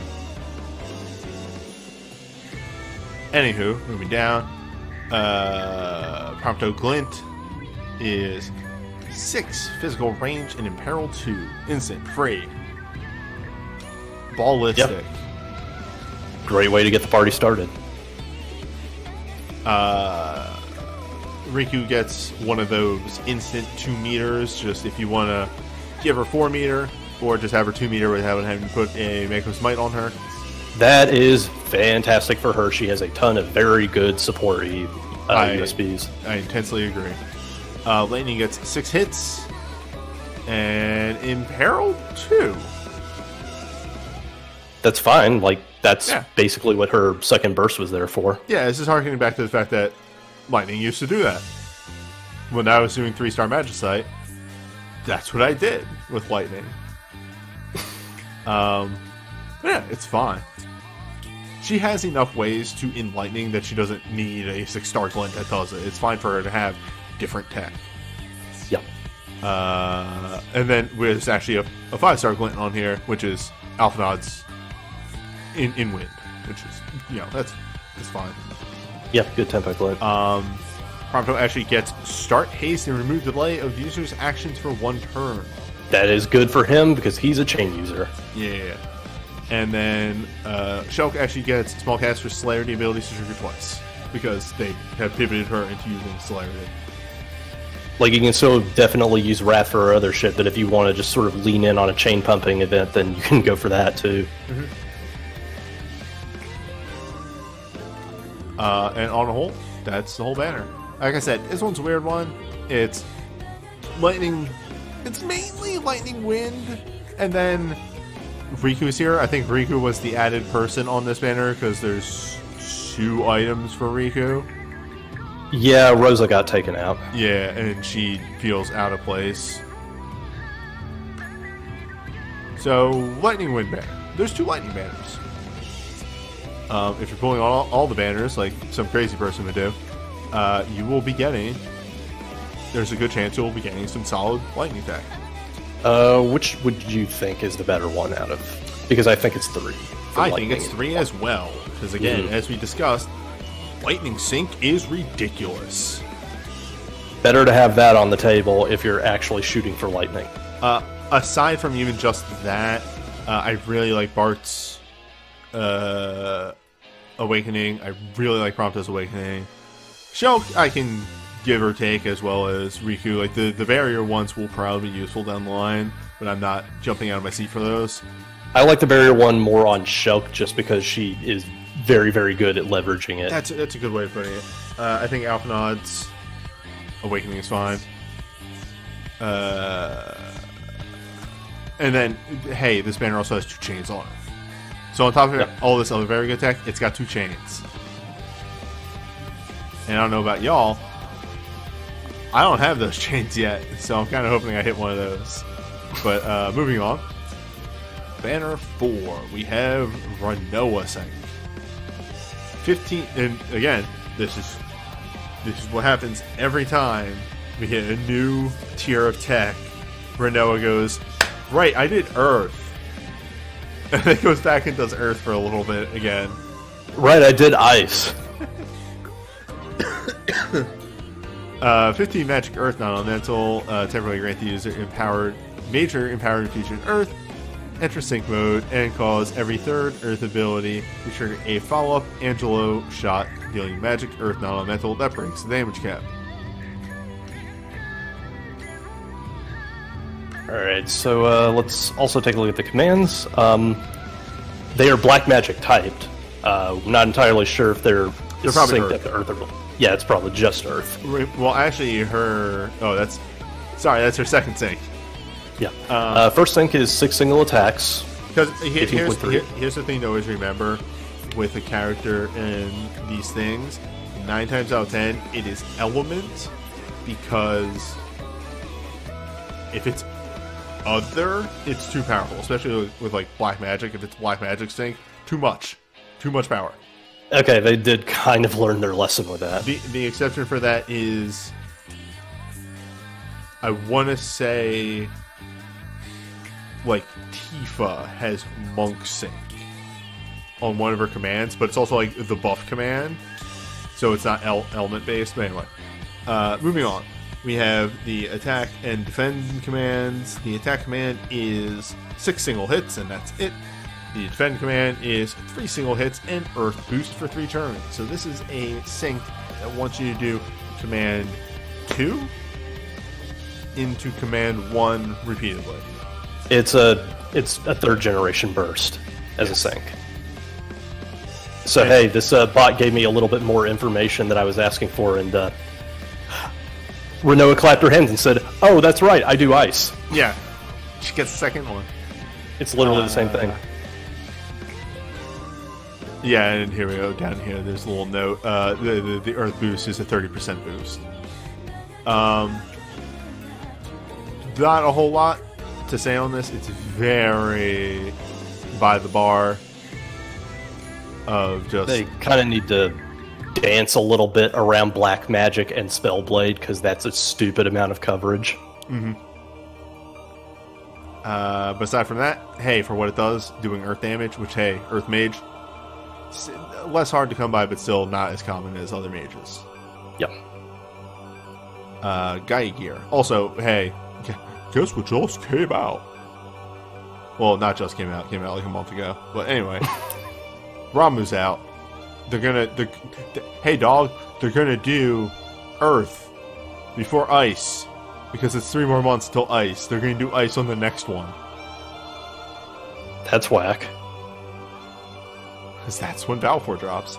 Anywho, moving down. Prompto Glint is 6 physical range and Imperil 2. Instant, free. Ballistic. Yep. Great way to get the party started. Riku gets one of those instant 2 meters, just if you want to give her 4 meter, or just have her 2 meter without having to put a Mako Smite on her. That is fantastic for her. She has a ton of very good support USBs. I intensely agree. Lightning gets 6 hits, and Imperil 2. That's fine. Like, that's basically what her second burst was there for. Yeah, this is harkening back to the fact that Lightning used to do that. When I was doing 3-star Magicite, that's what I did with Lightning. But yeah, it's fine. She has enough ways to end Lightning that she doesn't need a 6-star Glint that does it. It's fine for her to have different tech. Yep. And then there's actually a 5-star Glint on here, which is Alpha Nods in Wind, which is, that's fine. Yep, good tempo Glint. Prompto actually gets Start Haste and remove delay of the user's actions for 1 turn. That is good for him because he's a chain user. Yeah. And then Shulk actually gets Small Cast for Celerity abilities to trigger twice, because they have pivoted her into using Celerity. Like, you can still definitely use Wrath for her other shit, but if you want to just sort of lean in on a chain pumping event, then you can go for that too. Mm-hmm. And on the whole, that's the whole banner. Like I said, this one's a weird one. It's lightning. It's mainly Lightning Wind, and then Riku's here. I think Riku was the added person on this banner because there's 2 items for Riku. Yeah, Rosa got taken out. Yeah, and she feels out of place. So, Lightning Wind banner. There's 2 Lightning banners. If you're pulling all the banners, like some crazy person would do, you will be getting... There's a good chance you'll be getting some solid Lightning tech. Which would you think is the better one out of... Because I think it's 3. I think it's 3 as well. Because again, as we discussed, Lightning Sync is ridiculous. Better to have that on the table if you're actually shooting for lightning. Aside from even just that, I really like Bart's Awakening. I really like Prompto's Awakening. Shulk, I can give or take, as well as Riku. Like, the barrier ones will probably be useful down the line, but I'm not jumping out of my seat for those. I like the barrier one more on Shulk just because she is very, very good at leveraging it. That's a good way of putting it. I think Alphinaud's Awakening is fine. And then, hey, this banner also has 2 chains on it. So on top of all this other very good tech, it's got 2 chains. And I don't know about y'all, I don't have those chains yet, so I'm kind of hoping I hit one of those. But moving on. Banner 4, we have Renoa Sank. 15, and again, this is what happens every time we hit a new tier of tech. Renoa goes, right, I did Earth. And then goes back and does Earth for a little bit again. Right, I did Ice. 15 Magic Earth non-elemental, temporarily grant the user major empowered infusion Earth, enter sync mode, and cause every third Earth ability to trigger a follow-up Angelo shot, dealing Magic Earth non-elemental that breaks the damage cap. Alright, so let's also take a look at the commands. They are black magic typed. We're not entirely sure if they're probably synced at the Earth or... Yeah, it's probably just Earth. Well, actually, that's her second sync. Yeah. First sync is 6 single attacks. Because here's the thing to always remember with a character and these things. 9 times out of 10, it is element, because if it's other, it's too powerful. Especially with like black magic. If it's black magic sync, too much power. Okay, they did kind of learn their lesson with that. The exception for that is, I want to say, like, Tifa has Monk Sync on one of her commands, but it's also like the buff command, so it's not element based. But anyway, moving on, we have the attack and defend commands. The attack command is 6 single hits, and that's it. The defend command is 3 single hits and Earth boost for 3 turns. So this is a sync that wants you to do command 2 into command 1 repeatedly. It's a 3rd generation burst as a sync. So hey, this bot gave me a little bit more information that I was asking for, and Renoa clapped her hands and said, "Oh, that's right, I do Ice." Yeah, she gets the second one. It's literally the same thing. Yeah, and here we go, down here, there's a little note. The Earth boost is a 30% boost. Not a whole lot to say on this. It's very by the bar of just... They kind of need to dance a little bit around Black Magic and Spellblade, because that's a stupid amount of coverage. Mm-hmm. But aside from that, hey, for what it does, doing Earth damage, which, hey, Earth Mage, less hard to come by, but still not as common as other mages. Yep. Gaia Gear. Also, hey, guess what just came out? Well, not just came out like a month ago. But anyway, Ramuh's out. Hey dog, they're gonna do Earth before Ice, because it's 3 more months till Ice. They're gonna do Ice on the next one. That's whack. Because that's when Balfour drops.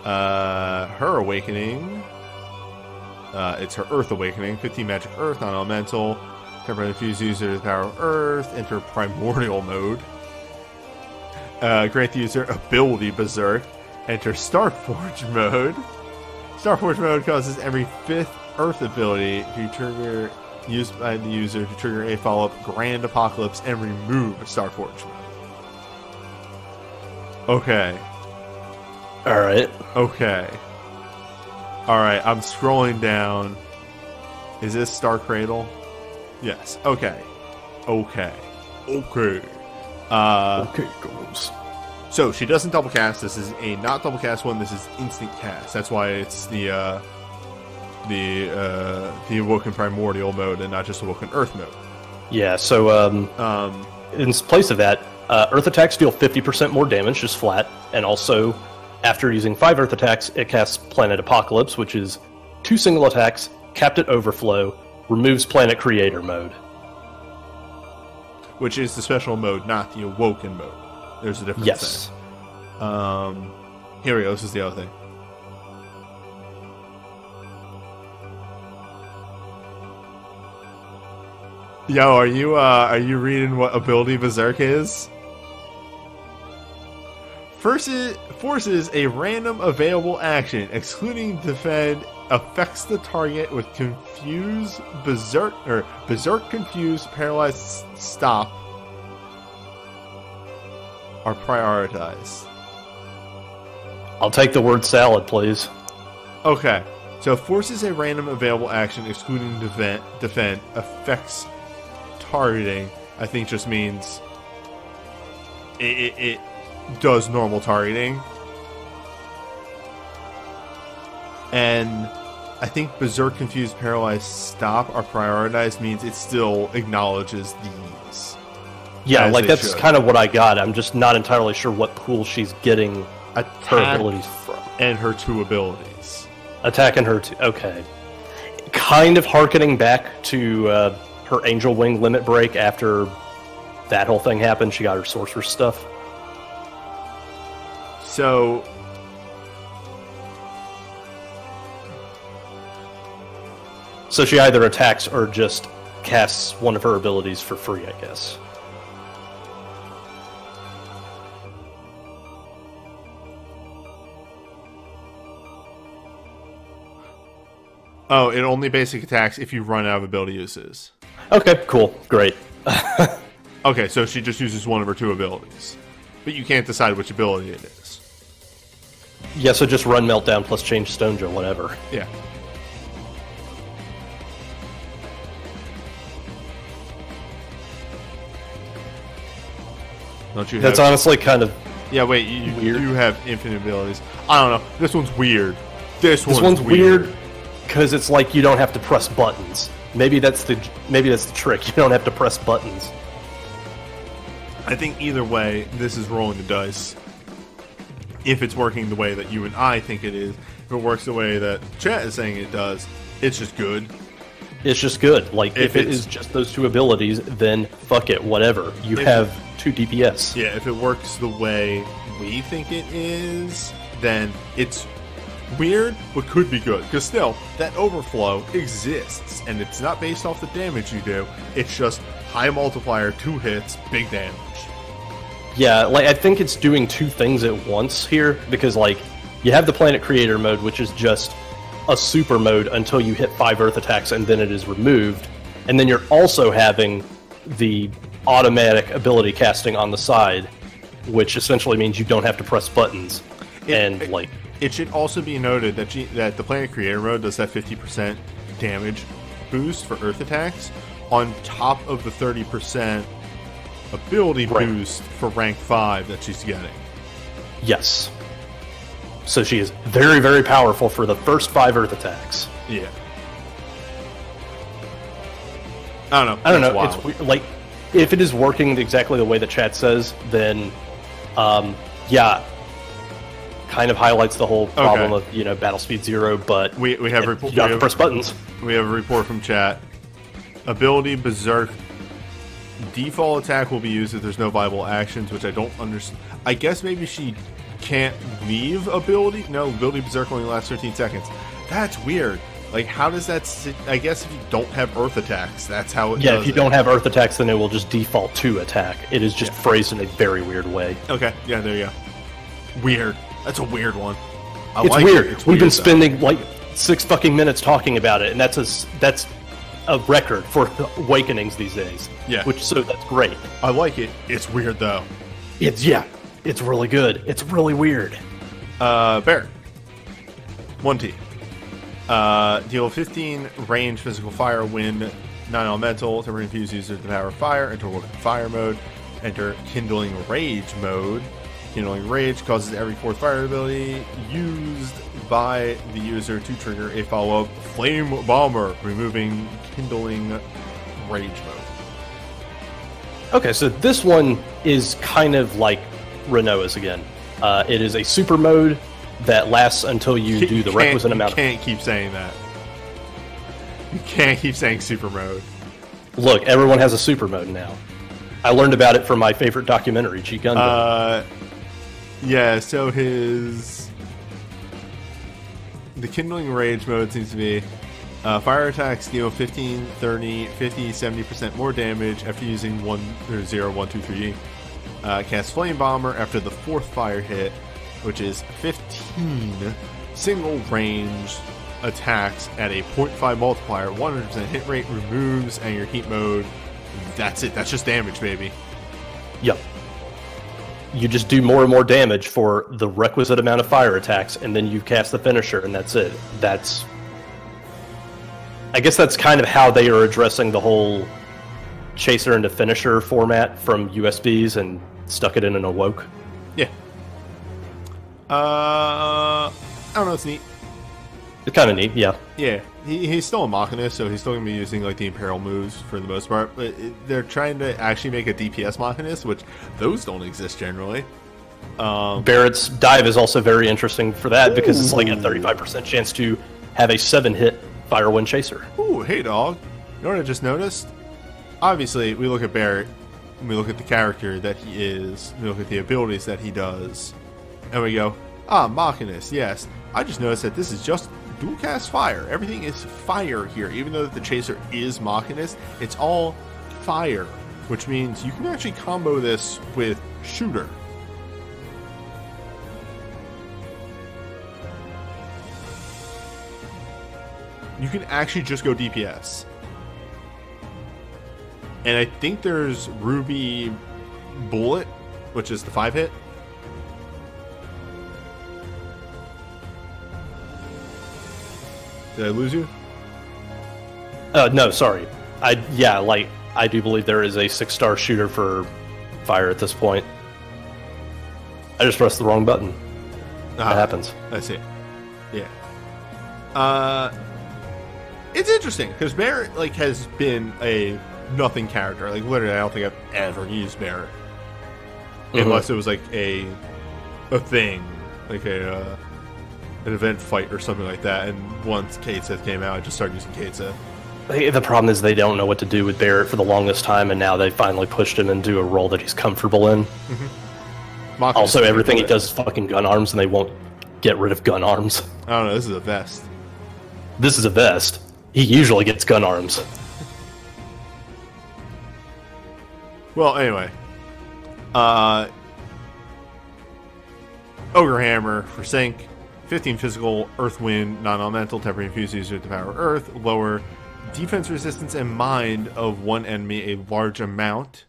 Her Awakening. It's her Earth Awakening. 15 Magic Earth, non-elemental. Temporarily infuse user the power of Earth. Enter Primordial mode. Grant the user Ability Berserk. Enter Starforge mode. Starforge mode causes every 5th Earth ability to trigger, used by the user to trigger a follow-up Grand Apocalypse and remove Starforge mode. Okay. Alright. Okay. Alright, I'm scrolling down. Is this Star Cradle? Yes. Okay. Okay. Okay. Okay, goes. So, she doesn't double cast. This is a not double cast one. This is instant cast. That's why it's the Awoken Primordial mode and not just Awoken Earth mode. Yeah, so, in place of that, Earth attacks deal 50% more damage, just flat, and also After using 5 Earth attacks, it casts Planet Apocalypse, which is 2 single attacks, capped at overflow, removes Planet Creator mode. Which is the special mode, not the Awoken mode. There's a difference. Yes. There. Here we go. This is the other thing. Yo, are you reading what ability Berserk is? Forces a random available action, excluding defend, affects the target with confuse, berserk confuse, paralyzed, stop, are prioritized. I'll take the word salad, please. Okay, so forces a random available action, excluding defend, affects targeting. I think just means it does normal targeting. And I think Berserk, Confused, Paralyzed, Stop are prioritized means it still acknowledges these. Yeah, like that's kind of what I got. I'm just not entirely sure what pool she's getting Attack her abilities from. And her 2 abilities. Attack and her 2, okay. Kind of hearkening back to her Angel Wing limit break after that whole thing happened. She got her Sorcerer's stuff. So she either attacks or just casts one of her abilities for free, I guess. Oh, it only basic attacks if you run out of ability uses. Okay, cool. Great. Okay, so she just uses one of her 2 abilities. But you can't decide which ability it is. Yeah, so just run Meltdown plus change Stones or whatever. Yeah. Don't you? That's honestly kind of wait. You have infinite abilities. I don't know. This one's weird. This one's weird because it's like you don't have to press buttons. Maybe that's the trick. You don't have to press buttons. I think either way, this is rolling the dice. If it's working the way that you and I think it is, if it works the way that chat is saying it does, it's just good. It's just good. Like, if it is just those 2 abilities, then fuck it, whatever. You have 2 DPS. Yeah, if it works the way we think it is, then it's weird, but could be good. Because still, that overflow exists, and it's not based off the damage you do. It's just high multiplier, 2 hits, big damage. Yeah, like, I think it's doing 2 things at once here, because, like, you have the Planet Creator mode, which is just a super mode until you hit 5 Earth attacks, and then it is removed. And then you're also having the automatic ability casting on the side, which essentially means you don't have to press buttons. It should also be noted that the Planet Creator mode does that 50% damage boost for Earth attacks on top of the 30% ability boost for rank 5 that she's getting. Yes. So she is very, very powerful for the first 5 Earth attacks. Yeah. I don't know. I don't know. It's weird. Like, if it is working exactly the way the chat says, then, yeah, kind of highlights the whole problem of, battle speed 0, but we have you don't have to press buttons. We have a report from chat. Ability Berserk. Default attack will be used if there's no viable actions, which I don't understand. I guess maybe she can't leave ability? No, ability Berserk only lasts 13 seconds. That's weird. Like, how does that sit? I guess if you don't have Earth attacks, that's how it does. Yeah, if you don't have Earth attacks, then it will just default to attack. It is just phrased in a very weird way. Okay, yeah, there you go. Weird. That's a weird one. It's weird. We've been spending, like, 6 fucking minutes talking about it, and that's a record for awakenings these days. Yeah. So that's great. I like it. It's weird, though. It's really good. It's really weird. Bear. 1T. Deal 15 range physical fire, wind, non-elemental, temporary infused user the power of fire, enter fire mode, enter kindling rage mode. Kindling rage causes every 4th fire ability used by the user to trigger a follow-up flame bomber, removing kindling rage mode. Okay, so this one is kind of like Renoa's again. It is a super mode that lasts until you do the requisite amount of... You can't keep saying that. You can't keep saying super mode. Look, everyone has a super mode now. I learned about it from my favorite documentary, G Gundam. Yeah, so the Kindling Rage mode seems to be fire attacks deal 15, 30, 50, 70% more damage after using 0, 1, 2, 3. Cast Flame Bomber after the 4th fire hit, which is 15 single range attacks at a 0.5 multiplier, 100% hit rate, removes, and your heat mode. That's it. That's just damage, baby. Yep. You just do more and more damage for the requisite amount of fire attacks, and then you cast the finisher, and that's it. I guess that's kind of how they are addressing the whole chaser into finisher format from USBs and stuck it in an awoke. Yeah. I don't know. It's neat. It's kind of neat, yeah. Yeah, he's still a Machinist, so he's still going to be using like the Imperial moves for the most part, but they're trying to actually make a DPS Machinist, which those don't exist generally. Barrett's dive is also very interesting for that because it's like a 35% chance to have a 7-hit Fire Wind Chaser. Ooh, hey dog. You know what I just noticed? Obviously, we look at Barrett, and we look at the character that he is, we look at the abilities that he does, and we go, Machinist, yes. I just noticed that this is just dual cast fire. Everything is fire here. Even though the Chaser is Machinist, it's all fire, which means you can actually combo this with Shooter. You can actually just go DPS. And I think there's Ruby Bullet, which is the 5-hit. Did I lose you? No, sorry. I do believe there is a 6-star shooter for fire at this point. I just pressed the wrong button. That happens. I see. Yeah. It's interesting because Barrett has been a nothing character. Like literally, I don't think I've ever used Barrett unless it was like a thing, like an event fight or something like that, and once Kate Sith came out, I just started using Kate Sith. The problem is they don't know what to do with Barrett for the longest time, and now they finally pushed him into a role that he's comfortable in. Also, everything he does is fucking gun arms, and they won't get rid of gun arms. I don't know, this is a vest. This is a vest. He usually gets gun arms. Well, anyway. Ogre Hammer for Sync. 15 physical, Earth Wind, non-elemental, temporary infused user with the power of Earth, lower defense resistance and mind of one enemy a large amount,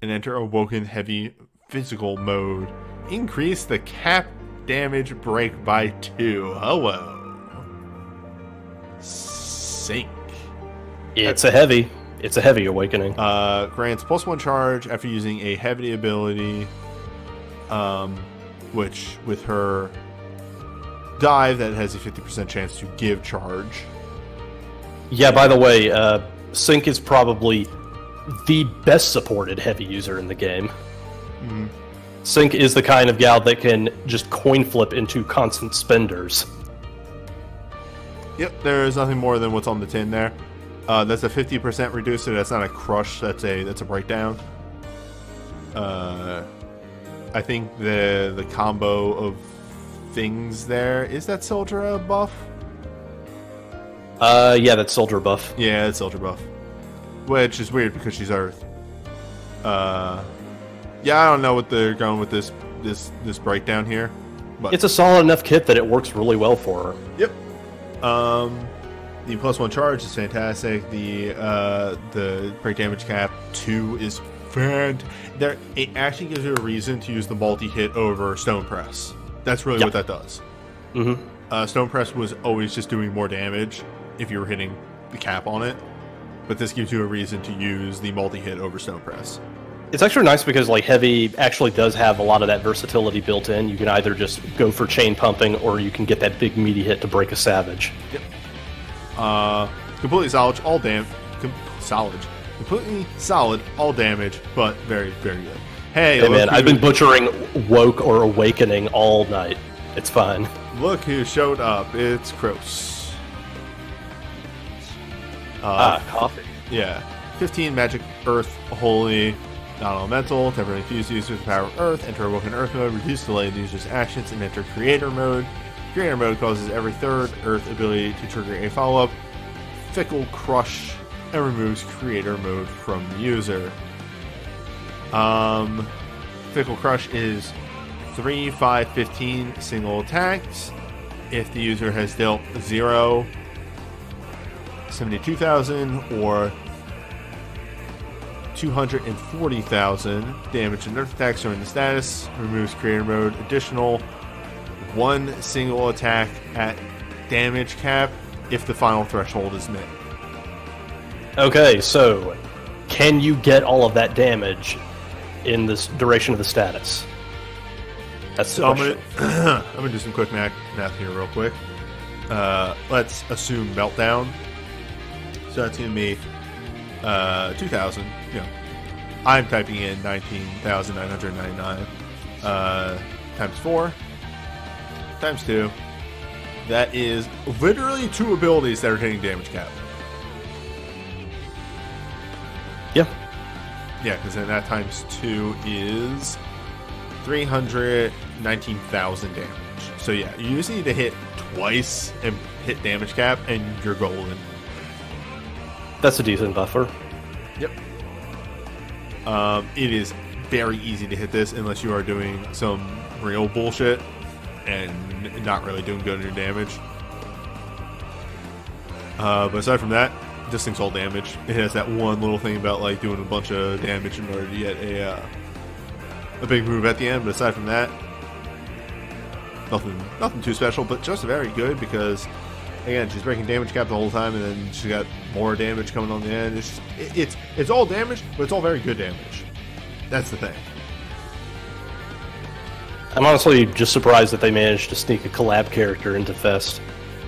and enter Awoken Heavy Physical mode. Increase the cap damage break by 2. Hello. Sync. It's a heavy awakening. Grants +1 charge after using a heavy ability, which with her dive that has a 50% chance to give charge. Yeah, by the way, Sync is probably the best supported heavy user in the game. Sync is the kind of gal that can just coin flip into constant spenders. Yep, there's nothing more than what's on the tin there. That's a 50% reducer. That's not a crush. That's a breakdown. I think the combo of things there is that soldier buff. Yeah, that's soldier buff. Yeah, it's soldier buff, which is weird because she's Earth. Yeah, I don't know what they're going with this breakdown here, but it's a solid enough kit that it works really well for her. Yep. The +1 charge is fantastic. The break damage cap 2 is there. It actually gives you a reason to use the multi-hit over Stone Press. That's really what that does. Stone Press was always just doing more damage if you were hitting the cap on it, but this gives you a reason to use the multi-hit over Stone Press. It's actually nice because Heavy actually does have a lot of that versatility built in. You can either just go for chain pumping, or you can get that big meaty hit to break a Savage. Yep. Completely solid, all completely solid, all damage, but very, very good. Hey man, I've been butchering Woke or Awakening all night. It's fine. Look who showed up. It's Kroos. Coffee. Yeah. 15 magic, earth, holy, non-elemental, temporarily infused users with the power of earth, enter awoken earth mode, reduce delay in the user's actions, and enter creator mode. Creator mode causes every third earth ability to trigger a follow-up, fickle crush, and removes creator mode from the user. Fickle crush is 3, 5, 15 single attacks. If the user has dealt 0, 72,000, or 240,000 damage to nerf attacks during the status, removes creator mode. Additional 1 single attack at damage cap if the final threshold is met. Okay, so can you get all of that damage in this duration of the status? That's the question. I'm gonna do some quick math here real quick. Let's assume meltdown. So that's gonna be 2,000. You know, I'm typing in 19,999 times 4 times 2. That is literally 2 abilities that are hitting damage cap. Yeah. Yeah, because then that times 2 is 319,000 damage. So yeah, you just need to hit twice and hit damage cap, and you're golden. That's a decent buffer. Yep. It is very easy to hit this unless you are doing some real bullshit and not really doing good in your damage. But aside from that, this thing's all damage. It has that one little thing about like doing a bunch of damage in order to get a big move at the end. But aside from that, nothing too special. But just very good because again, she's breaking damage cap the whole time, and then she's got more damage coming on the end. It's all damage, but it's all very good damage. That's the thing. I'm honestly just surprised that they managed to sneak a collab character into Fest.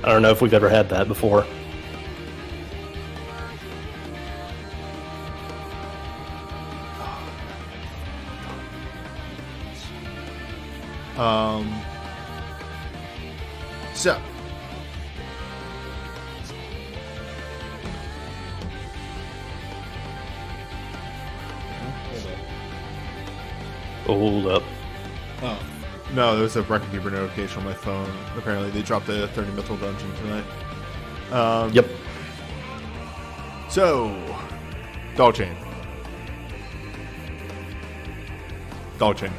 I don't know if we've ever had that before. So Hold up. oh no, there was a record keeper notification on my phone. Apparently, they dropped the 30 Mythril dungeon tonight. Yep. So, dog chain. Dog chain.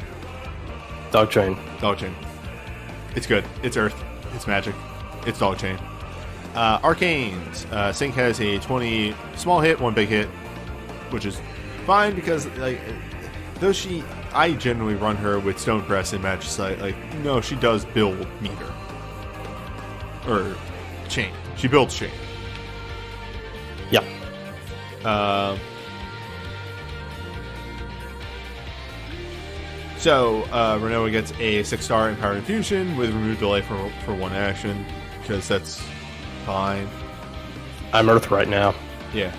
Dog chain. Dog chain. It's good. It's earth. It's magic. It's dog chain. Arcanes. Sync has a 20 small hit, 1 big hit, which is fine because like though I generally run her with Stonecrest and Magicite. Like no, she does build meter or chain. She builds chain. Yep. So, Renoa gets a 6-star Empowered Infusion with Remove Delay for 1 action, because that's fine. I'm Earth right now. Yeah.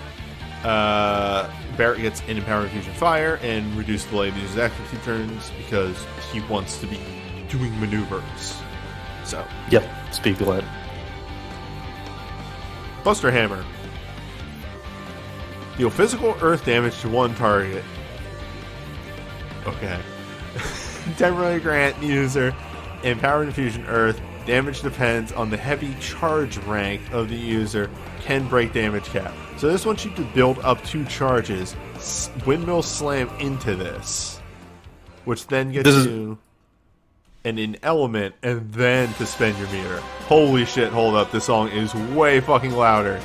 Barrett gets an Empowered Infusion Fire and Reduce Delay to use accuracy turns, because he wants to be doing maneuvers. So. Yep, speak let. Buster Hammer. Deal physical earth damage to 1 target. Okay. Temporarily grant user Empowered Infusion Earth. Damage depends on the heavy charge rank of the user. Can break damage cap. So this wants you to build up 2 charges. Windmill Slam into this. Which then gets you an element and then to spend your meter. Holy shit, hold up. This song is way fucking louder.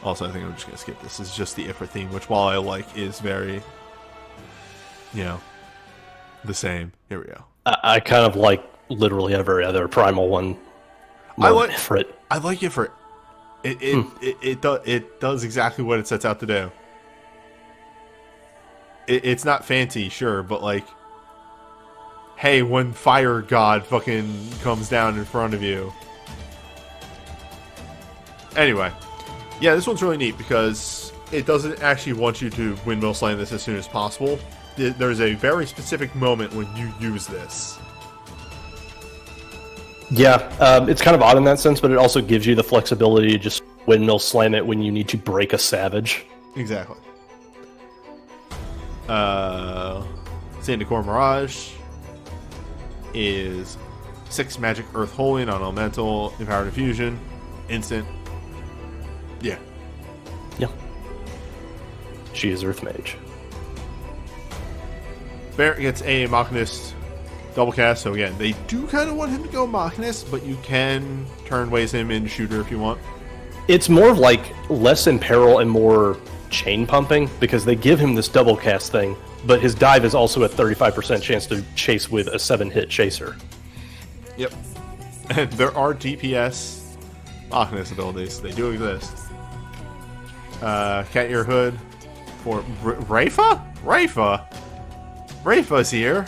Also, I think I'm just going to skip this. This is just the Ifra theme, which while I like is very, you know, the same. Here we go. I kind of like literally every other Primal one. I like Ifrit. I like Ifrit. It does exactly what it sets out to do. It's not fancy, sure, but like, hey, when Fire God fucking comes down in front of you. Anyway. Yeah, this one's really neat because it doesn't actually want you to windmill slam this as soon as possible. there's a very specific moment when you use this. Yeah, it's kind of odd in that sense, but it also gives you the flexibility to just windmill slam it when you need to break a savage. Exactly. Sandacor Mirage is 6 magic Earth Holy, non-elemental, empowered infusion, instant. Yeah. Yeah. She is Earth Mage. Barrett gets a Machinist double cast, so again, they do kind of want him to go Machinist, but you can turn ways him into Shooter if you want. It's more of like less in peril and more chain pumping, because they give him this double cast thing, but his dive is also a 35% chance to chase with a 7-hit chaser. Yep. And there are DPS Machinist abilities. They do exist. Cat Ear Hood for Raifa? Raifa's here.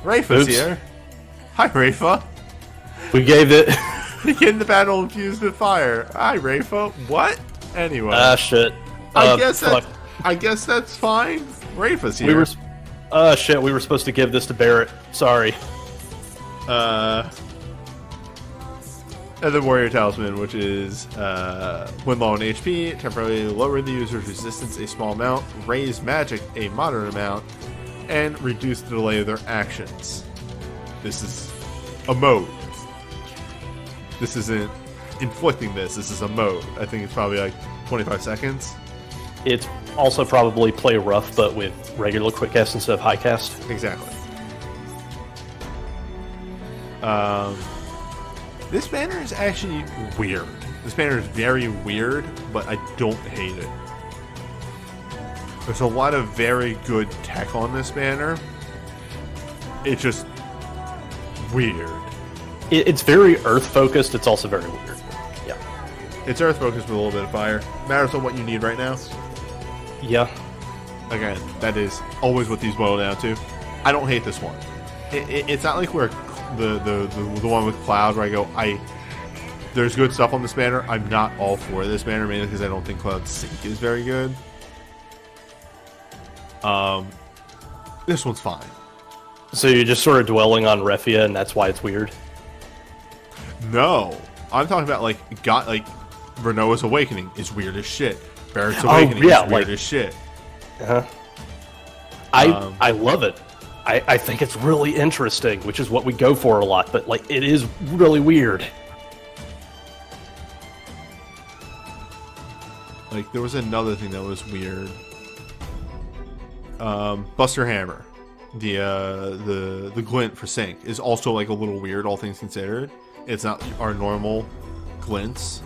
Raifa's here. Hi, Raifa. We gave it... Begin the battle infused with fire. Hi, Raifa. What? Anyway. Shit. I guess that's fine. Raifa's here. Shit, we were supposed to give this to Barrett. Sorry. And the Warrior Talisman, which is when low on HP, temporarily lower the user's resistance a small amount, raise magic a moderate amount, and reduce the delay of their actions. This is a mode. This isn't inflicting this is a mode. I think it's probably like 25 seconds. It's also probably play rough, but with regular quick cast instead of high cast. Exactly. This banner is actually weird. This banner is very weird, but I don't hate it. There's a lot of very good tech on this banner. It's just weird. It's very earth-focused. It's also very weird. Yeah. It's earth-focused with a little bit of fire. Matters on what you need right now. Yeah. Again, that is always what these boil down to. I don't hate this one. It's not like we're the one with Cloud where I go, there's good stuff on this banner. I'm not all for this banner, mainly because I don't think Cloud's Sync is very good. This one's fine. So you're just sort of dwelling on Refia, and that's why it's weird? No. I'm talking about, Renoa's Awakening is weird as shit. Barrett's Awakening is weird as shit. Uh-huh. I love it. I think it's really interesting, which is what we go for a lot, but, it is really weird. There was another thing that was weird. Buster Hammer. The glint for Sync is also, a little weird, all things considered. It's not our normal glints.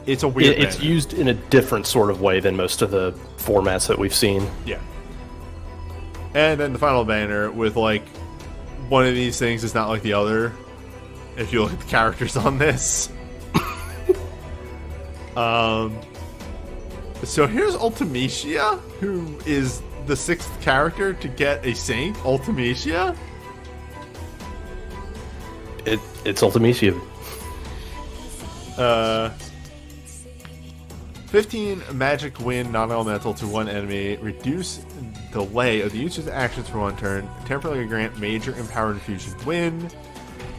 It's a weird It's used in a different sort of way than most of the formats that we've seen. Yeah. And then the final banner with, one of these things is not like the other. If you look at the characters on this. So here's Ultimecia, who is the 6th character to get a Sync. Ultimecia? It's Ultimecia. 15 magic wind non-elemental to one enemy. Reduce delay of the user's actions for one turn. Temporarily grant major empowered infusion wind.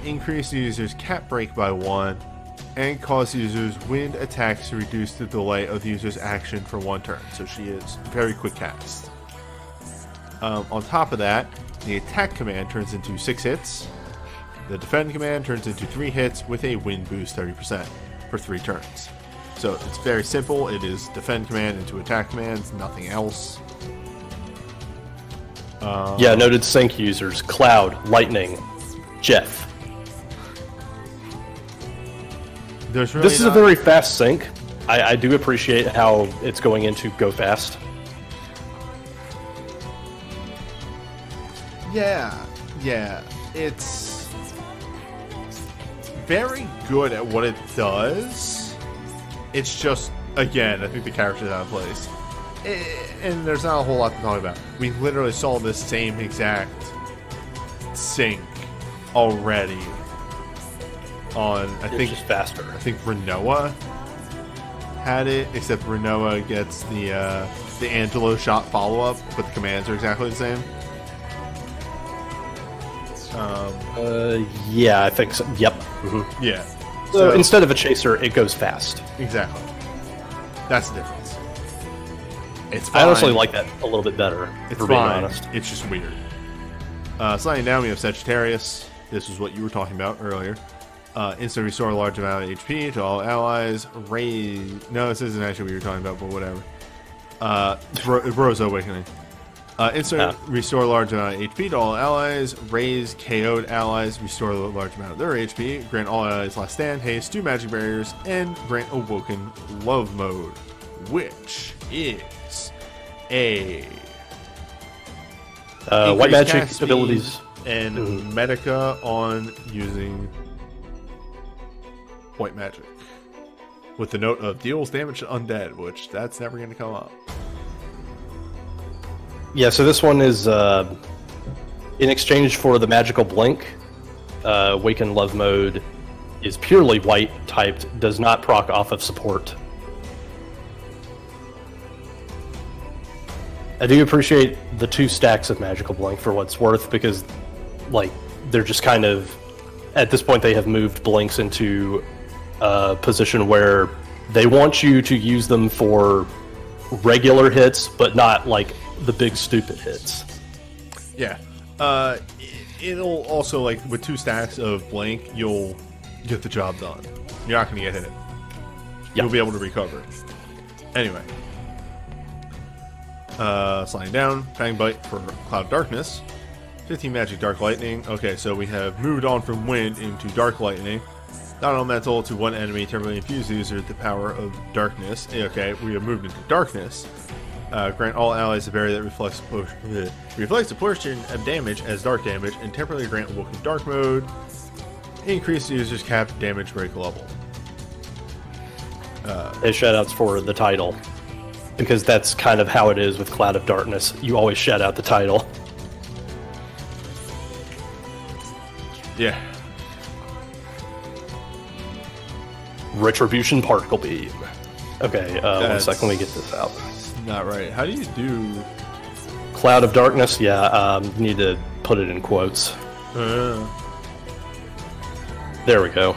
Increase the user's cap break by 1. And cause the user's wind attacks to reduce the delay of the user's action for one turn. So she is very quick cast. On top of that, the attack command turns into 6 hits. The defend command turns into 3 hits with a wind boost 30% for 3 turns. So it's very simple. It is defend command into attack commands, nothing else. Yeah, noted Sync users: Cloud, Lightning, Jeff. There's really this is a very fast Sync. I do appreciate how it's going into go fast. Yeah. It's very good at what it does. It's just, again, I think the character's out of place. And there's not a whole lot to talk about. We literally saw this same exact Sync already on, I think, just faster. I think Renoa had it, except Renoa gets the the Angelo shot follow-up, but the commands are exactly the same. Yeah, I think so. Yep. Mm-hmm. Yeah. So instead of a chaser, it goes fast. Exactly. That's the difference. It's fine. I honestly like that a little bit better, It's for being fine. honest. It's just weird. Sliding down, we have Sagittarius. This is what you were talking about earlier. Instant restore a large amount of HP to all allies. Raise... No, this isn't actually what you were talking about, but whatever. Bro's Awakening. Instant restore a large amount of HP to all allies. Raise KO'd allies. Restore a large amount of their HP. Grant all allies last stand. Haste 2 magic barriers. And grant Awoken Love Mode. Which is a... white magic cast abilities. speed and Medica on using white magic. With the note of deals damage to undead, which that's never going to come up. Yeah, so this one is in exchange for the magical blink. Awaken Love Mode is purely white typed, does not proc off of support. I do appreciate the 2 stacks of magical blink for what's worth, because like they're just kind of, at this point they have moved blinks into a position where they want you to use them for regular hits, but not like the big stupid hits. Yeah. It'll also, like, with 2 stacks of blank, you'll get the job done. You're not going to get hit. You'll be able to recover. Anyway. Sliding down. Fang Bite for Cloud Darkness. 15 Magic Dark Lightning. Okay, so we have moved on from Wind into Dark Lightning. Non-elemental to one enemy, temporarily infuse the user the power of darkness. Okay, we have moved into darkness. Grant all allies a barrier that reflects a portion of damage as dark damage, and temporarily grant Awoken Dark Mode. Increase the user's capped damage break level. Hey, shoutouts for the title, because that's kind of how it is with Cloud of Darkness. You always shout out the title. Yeah. Retribution Particle Beam. Okay, 1 second, let me get this out. Not right. How do you do... Cloud of Darkness? Yeah, need to put it in quotes. There we go.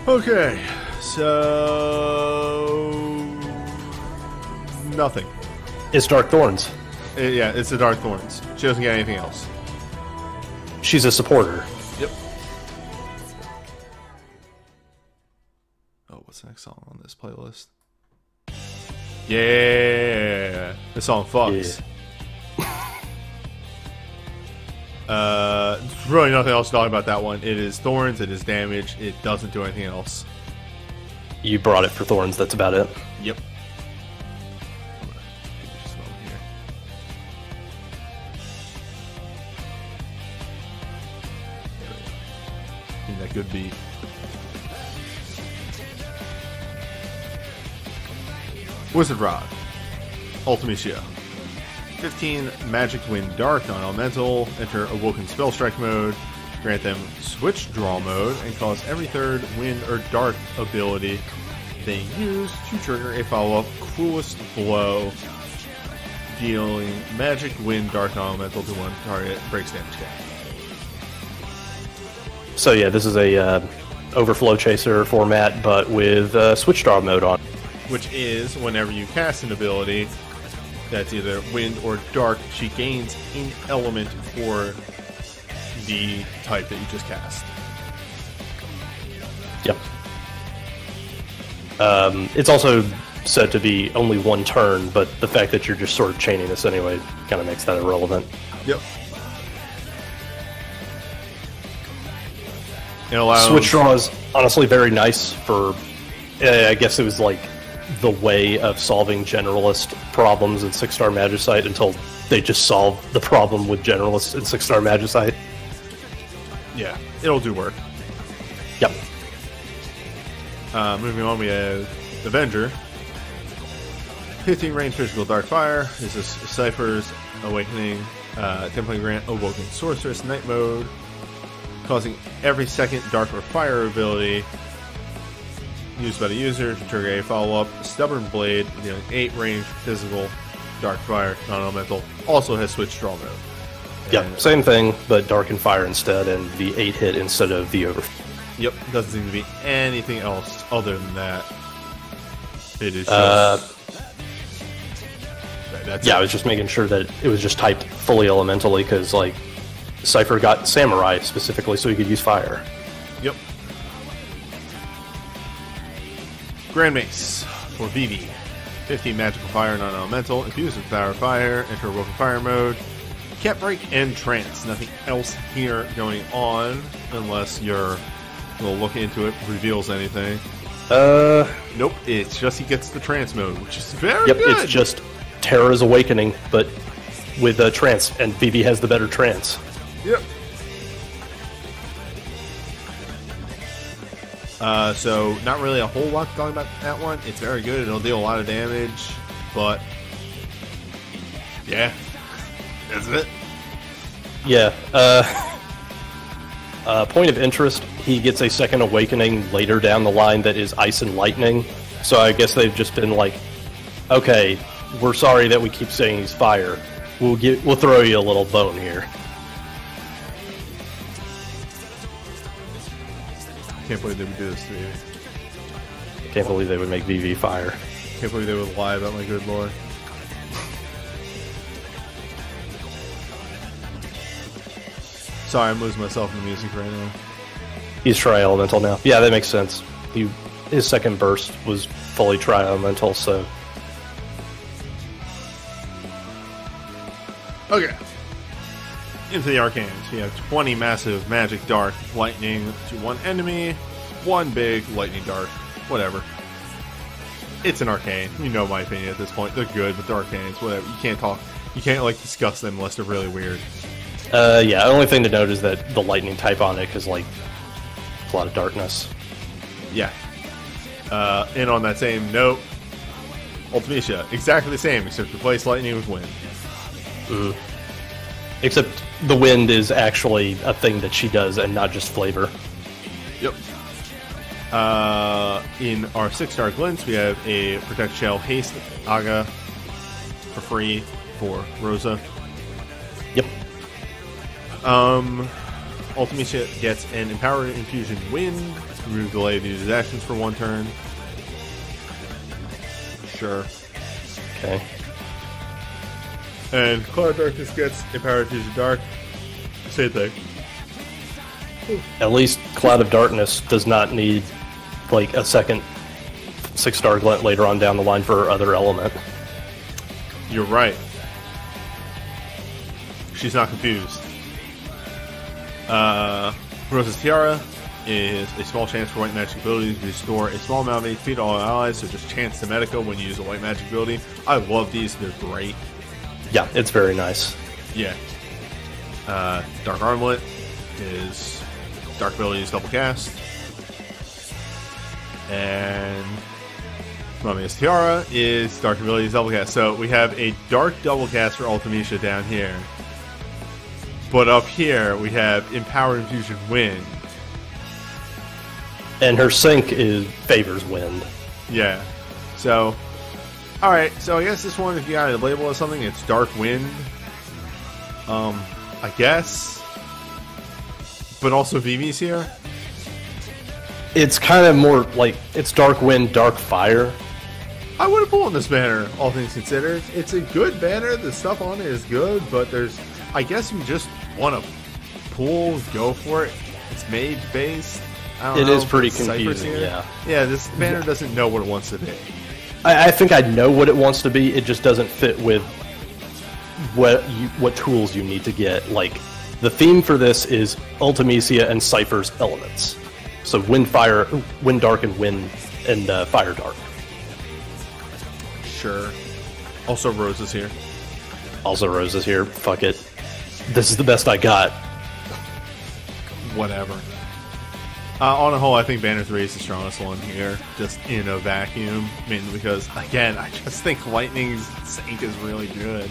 Okay, so... Nothing. It's Dark Thorns. Yeah, it's the Dark Thorns. She doesn't get anything else. She's a supporter. Yep. Oh, what's the next song on this playlist? Yeah, this song fucks. There's really nothing else to talk about that one. It is Thorns, it is damage, it doesn't do anything else. You brought it for Thorns, that's about it. Yep. Give me that good beat. Wizard Rod. Ultimatio. 15 Magic Wind Dark non-elemental. Enter Awoken Spell Strike mode. Grant them Switch Draw mode and cause every third Wind or Dark ability they use to trigger a follow-up Cruelest Blow, dealing Magic Wind Dark non-elemental to one target. Breaks damage cap. So yeah, this is a Overflow Chaser format, but with Switch Draw mode on. Which is, whenever you cast an ability that's either wind or dark, she gains an element for the type that you just cast. Yep. It's also said to be only 1 turn, but the fact that you're just sort of chaining this anyway kind of makes that irrelevant. Yep. It allows... Switch Draw is honestly very nice for... I guess it was like the way of solving generalist problems in 6-star Magicite until they just solve the problem with generalists in 6-star Magicite. Yeah, it'll do work. Yep. Moving on, we have Avenger. 15 range physical dark fire. This is Cypher's Awakening. Temporary grant Awoken Sorceress Night mode, causing every second dark or fire ability used by the user to trigger a follow-up Stubborn Blade, dealing 8 range, physical, dark fire, non-elemental. Also has switch draw mode. Yep, same thing, but dark and fire instead, and the 8 hit instead of the over. Yep, doesn't seem to be anything else other than that. It is just... that's yeah, it. I was just making sure that it was just typed fully elementally, because, like, Cypher got Samurai specifically so he could use fire. Yep. Grand Mace for Vivi. 15 magical fire, non-elemental. Infused with power fire. Enter Woken Fire mode. Cat Break and Trance. Nothing else here going on unless your little look into it reveals anything. Nope. It's just he gets the Trance mode, which is very good. Yep, it's just Terra's Awakening, but with Trance, and Vivi has the better Trance. Yep. So not really a whole lot going about that one. It's very good. It'll deal a lot of damage, but yeah, that's it. Yeah. Point of interest, he gets a second awakening later down the line that is Ice and Lightning. So I guess they've just been like, okay, we're sorry that we keep saying he's fire. We'll throw you a little bone here. Can't believe they would do this to you. Can't believe they would make VV fire. Can't believe they would lie about my good lord. Sorry, I'm losing myself in the music right now. He's tri-elemental now. Yeah, that makes sense. His second burst was fully tri-elemental, so... Okay. Into the arcanes. We have 20 massive magic dark lightning to one enemy, one big lightning dark, whatever. It's an arcane. You know my opinion at this point. They're good, but they're arcanes, whatever. You can't like discuss them unless they're really weird. Yeah, the only thing to note is that the lightning type on it is like a lot of darkness. Yeah. And on that same note, Ultimecia, exactly the same, except replace lightning with wind. Mm. Except the wind is actually a thing that she does and not just flavor. Yep. In our 6-star glints, we have a Protect Shell Haste Aga for free for Rosa. Yep. Ultimecia gets an Empowered Infusion Wind. Remove delay of these actions for 1 turn. Sure. Okay. And Cloud of Darkness gets Empowered Infusion Dark. Same thing. At least Cloud of Darkness does not need like a second 6-star glint later on down the line for her other element. You're right. She's not confused. Rosa's Tiara is a small chance for white magic abilities to restore a small amount of HP to all allies, so just chance to Medica when you use a white magic ability. I love these, they're great. Yeah, it's very nice. Yeah. Dark Armlet is dark abilities double cast. And Mummy's Tiara is dark abilities double cast. So we have a dark double cast for Ultimecia down here. But up here we have Empowered Infusion Wind. And her sync favors wind. Yeah. So, alright, so I guess this one, if you gotta label it something, it's Dark Wind. I guess. But also Vivi's here. It's kind of more like, it's Dark Wind, Dark Fire. I would have pulled this banner, all things considered. It's a good banner, the stuff on it is good, but there's, I guess you just want to pull, go for it. It's mage based. I don't know. It is pretty Cypher's confusing, here. yeah. Yeah, this banner doesn't know what it wants to be. I think I know what it wants to be, it just doesn't fit with what tools you need to get. Like, the theme for this is Ultimecia and Cypher's elements. So Wind Fire, Wind Dark, and Wind and Fire Dark. Sure. Also, Rose is here. Also, Rose is here. Fuck it. This is the best I got. Whatever. On a whole, I think Banner 3 is the strongest one here, just in a vacuum. Mainly because, again, I just think Lightning's sync is really good.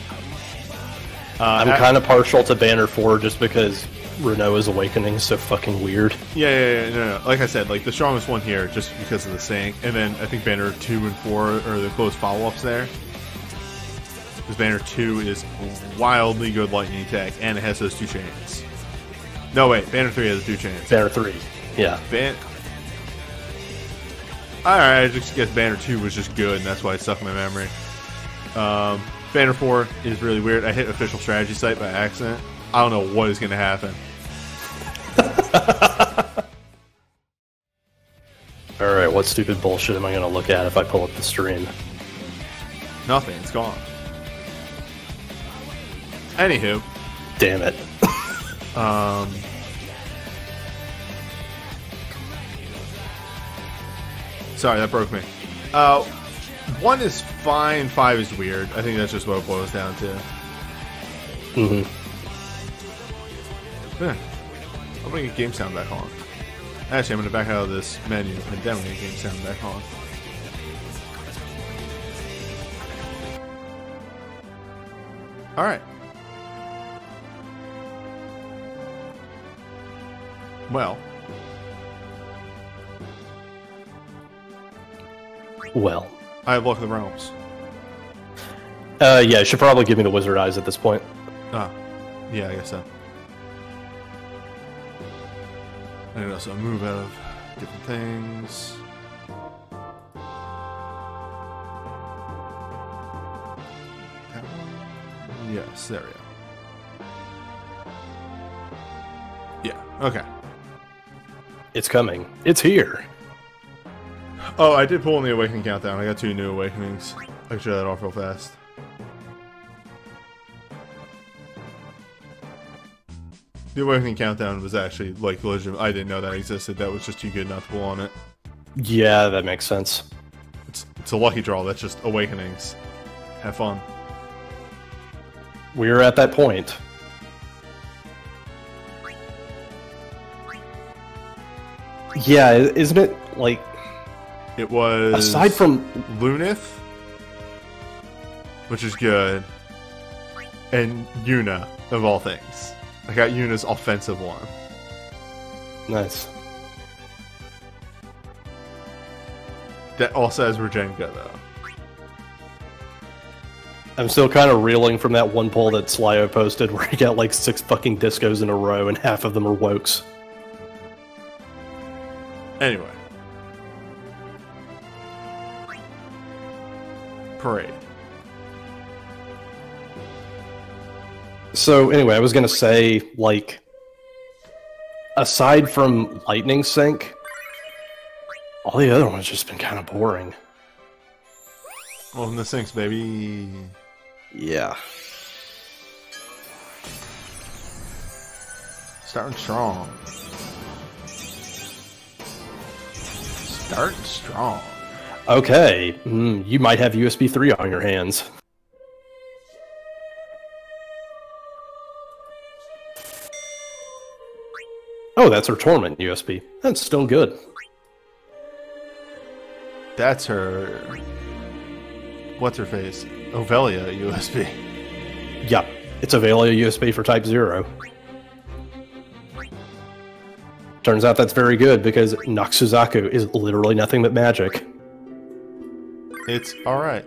I'm kind of partial to Banner 4 just because Renoa's Awakening is so fucking weird. Yeah, no. Like I said, like the strongest one here, just because of the sync, and then I think Banner 2 and 4 are the close follow-ups there. Because Banner 2 is wildly good lightning attack, and it has those 2 chains. No, wait, Banner 3 has 2 chains. Banner 3, yeah. Alright, I just guess Banner 2 was just good, and that's why it stuck in my memory. Banner 4 is really weird. I hit official strategy site by accident. I don't know what is going to happen. Alright, what stupid bullshit am I going to look at if I pull up the stream? Nothing, it's gone. Anywho. Damn it. Sorry, that broke me. 1 is fine, 5 is weird. I think that's just what it boils down to. Mm-hmm. Yeah. I'll bring a game sound back on. Actually, I'm going to back out of this menu and then bring a game sound back on. Alright. Well. I have Luck of the Realms. Yeah, you should probably give me the Wizard Eyes at this point. Ah. Yeah, I guess so. I can also move out of different things. Yes, there we go. Yeah, okay. It's coming. It's here. Oh, I did pull in the Awakening Countdown. I got 2 new Awakenings. I can show that off real fast. The Awakening Countdown was actually, like, legit. I didn't know that existed. That was just too good not to pull on it. Yeah, that makes sense. It's a lucky draw. That's just Awakenings. Have fun. We're at that point. Yeah, isn't it, like... It was... Aside from... Lunith, which is good, and Yuna, of all things. I got Yuna's offensive one. Nice. That also has Rajenga, though. I'm still kind of reeling from that one poll that Slyo posted where he got like 6 fucking discos in a row and half of them are wokes. Anyway. Parade. So anyway, I was gonna say, like, aside from Lightning Sync, all the other ones just been kind of boring. Welcome to Sinks, baby. Yeah. Starting strong. Starting strong. Okay, you might have USB 3 on your hands. Oh, that's her Torment USB. That's still good. That's her... What's her face? Ovelia USB. Yeah, it's Avelia USB for Type 0. Turns out that's very good because Noxuzaku is literally nothing but magic. It's alright.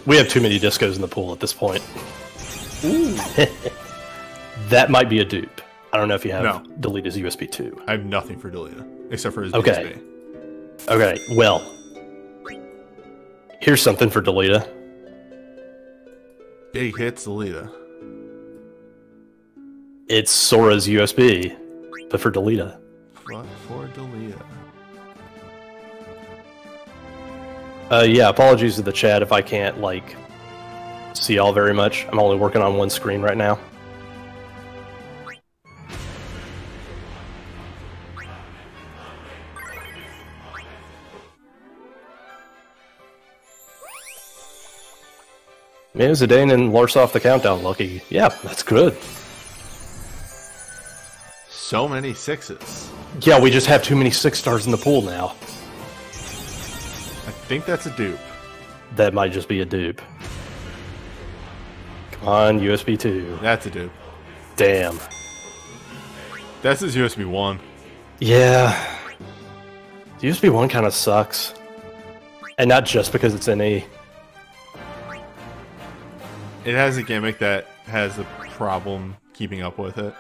We have too many discos in the pool at this point. Ooh. That might be a dupe. I don't know if you have Delita's USB 2. I have nothing for Delita, except for his okay. USB. Okay, well. Here's something for Delita. Big hits Delita. It's Sora's USB, but for Delita. What for Delita? Yeah, apologies to the chat if I can't, like, see y'all very much. I'm only working on one screen right now. Maybe Zidane and Larsoff the countdown lucky. Yeah, that's good. So many 6s. Yeah, we just have too many 6-stars in the pool now. I think that's a dupe. That might just be a dupe. Come on, USB 2. That's a dupe. Damn. That's his USB 1. Yeah. The USB 1 kind of sucks. And not just because it's NE. It has a gimmick that has a problem keeping up with it.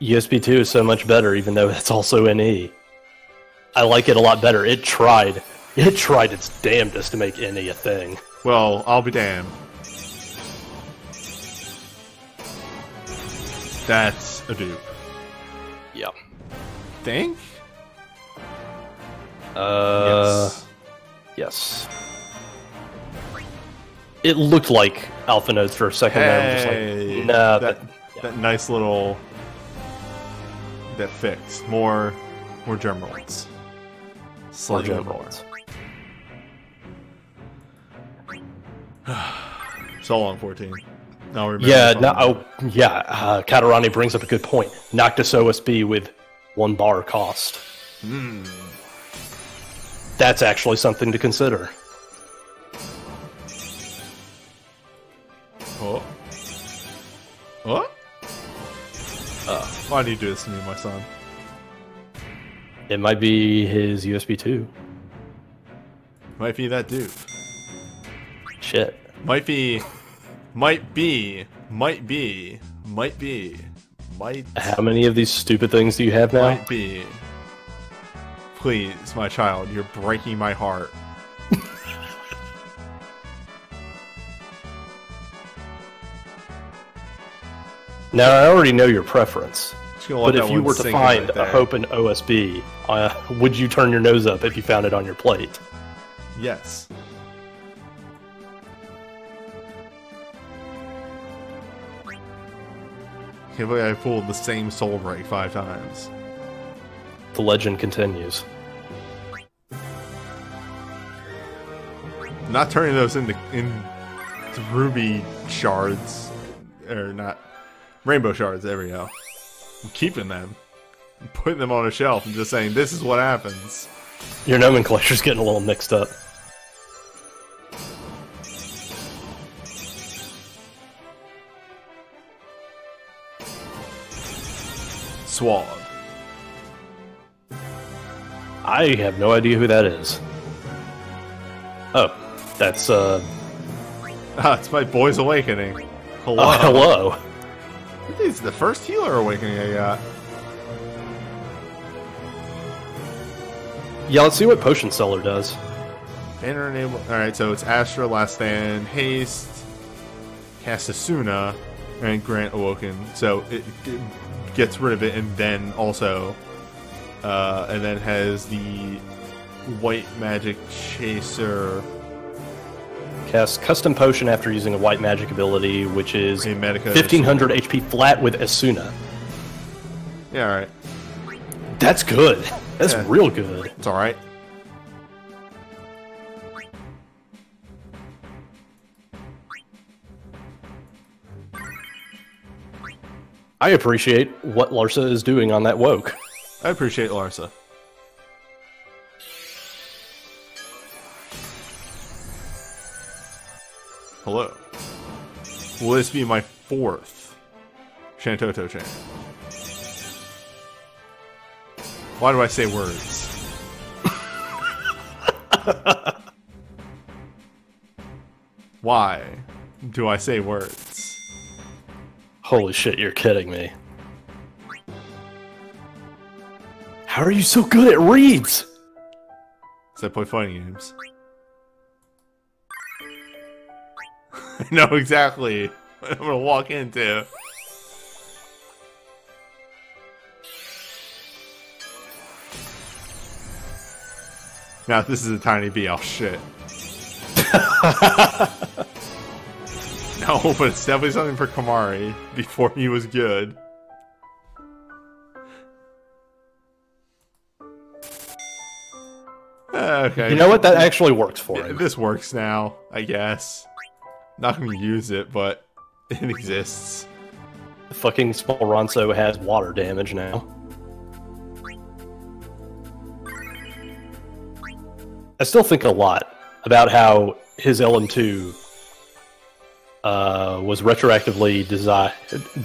USB 2 is so much better, even though it's also NE. I like it a lot better. It tried its damnedest to make NE a thing. Well, I'll be damned. That's a dupe. Yeah. Think? Yes. Yes. It looked like Alpha Nodes for a second there. I'm just like, nah, that nice little... That fix. More Germanoids. Slightly more. So long, 14. Now remember. Yeah, Katarani brings up a good point. Noctis OSB with 1 bar cost. That's actually something to consider. Oh. What? Why do you do this to me, my son? It might be his USB 2. Might be that dude. Shit. Might be. How many of these stupid things do you have now? Might be. Please, my child, you're breaking my heart. Now, I already know your preference, but if you were to find right a Hope in OSB, would you turn your nose up if you found it on your plate? Yes. I can't believe I pulled the same soul break 5 times. The legend continues. Not turning those into ruby shards, or not rainbow shards. There we go. I'm keeping them, I'm putting them on a shelf, and just saying this is what happens. Your nomenclature's getting a little mixed up. Swag. I have no idea who that is. Oh, that's It's my boy's awakening. Hello. Oh, hello. It's the first healer awakening I got. Yeah, let's see what Potion Seller does. Banner enable. Alright, so it's Astra, Last Stand, Haste, cast Asuna, and Grant Awoken. So it gets rid of it, and then also, and then has the White Magic Chaser. Cast Custom Potion after using a White Magic ability, which is A Medica 1500 HP flat with Asuna. Yeah, alright. That's good. That's Yeah. real good. It's alright. I appreciate what Larsa is doing on that woke. I appreciate Larsa. Hello. Will this be my 4th Shantoto chain? Why do I say words? Why do I say words? Holy shit, you're kidding me. How are you so good at reads? Because I play fighting games. I know exactly what I'm gonna walk into. Now, if this is a tiny bee, I'll shit. No, but it's definitely something for Kamari before he was good. Okay. You know what? That actually works for him. This works now, I guess. Not gonna use it, but it exists. Fucking Spolronzo has water damage now. I still think a lot about how his LM2 was retroactively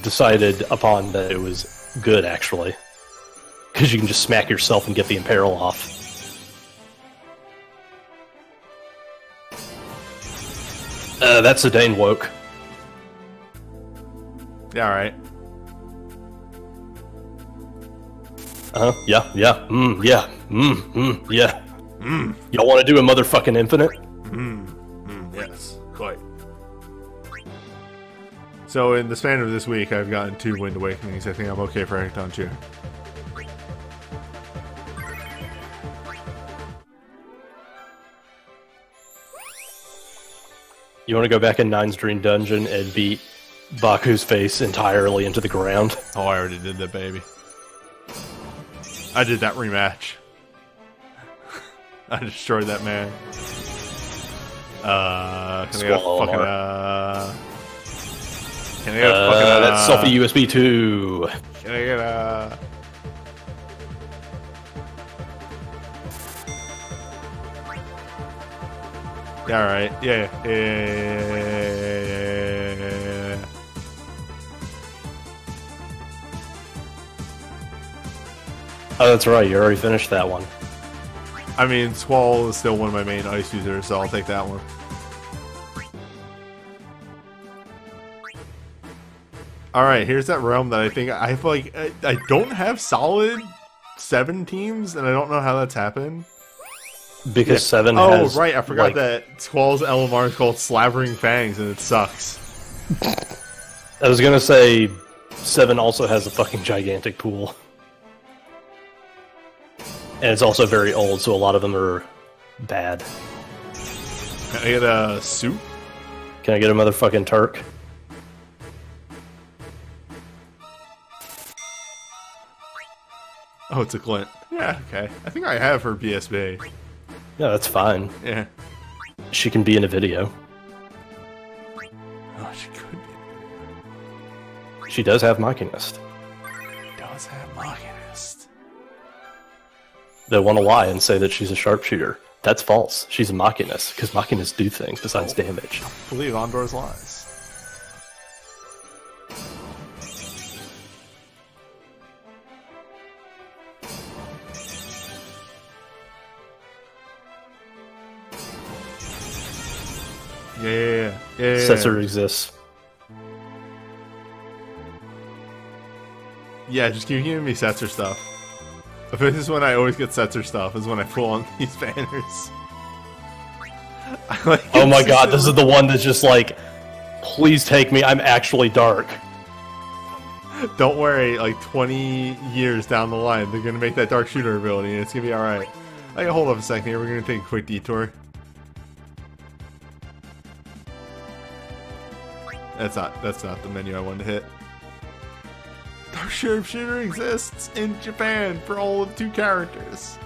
decided upon that it was good, actually. Because you can just smack yourself and get the Imperil off. That's a Dane woke. Yeah, alright. Yeah. Yeah. Y'all want to do a motherfucking infinite? Yes, quite. So in the span of this week, I've gotten 2 Wind Awakenings. I think I'm okay for Ecton Cheer. You want to go back in Nine's Dream Dungeon and beat Baku's face entirely into the ground? Oh, I already did that, baby. I did that rematch. I destroyed that man. Can I get a fucking, Can I get a fucking, that's Selfie USB 2. Can I get a... Yeah, alright. Yeah. Oh, that's right. You already finished that one. I mean, Squall is still one of my main ice users, so I'll take that one. Alright, here's that realm that I think I have, like, I don't have solid 7 teams, and I don't know how that's happened. Because 7 has... Oh, right, I forgot like, that Squall's LMR is called Slavering Fangs, and it sucks. I was gonna say, 7 also has a fucking gigantic pool. And it's also very old, so a lot of them are bad. Can I get a soup? Can I get a motherfucking Turk? Oh, it's a Glint. Yeah, okay. I think I have her BSB. Yeah, that's fine. Yeah. She can be in a video. Oh, she could be. She does have Machinist. Does have Machinist. They want to lie and say that she's a sharpshooter. That's false. She's a Machinist, because Machinists do things besides damage. Believe Ondor's lies. Yeah. Setzer exists. Yeah, just keep giving me Setzer stuff. If this is when I always get Setzer stuff, is when I pull on these banners. Oh my god, this is the one that's just like, please take me, I'm actually dark. Don't worry, like 20 years down the line, they're gonna make that dark shooter ability and it's gonna be alright. Like, hold up a second here, we're gonna take a quick detour. That's not the menu I wanted to hit. Dark Sharpshooter exists in Japan for all of 2 characters.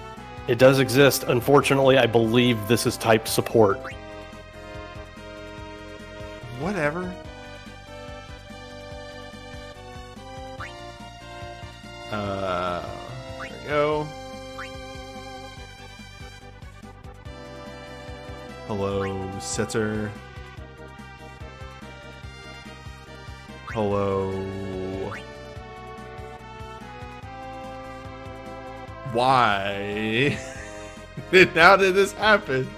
It does exist. Unfortunately, I believe this is typed support. Whatever. There we go. Hello, Setzer. Hello. Why? How did this happen?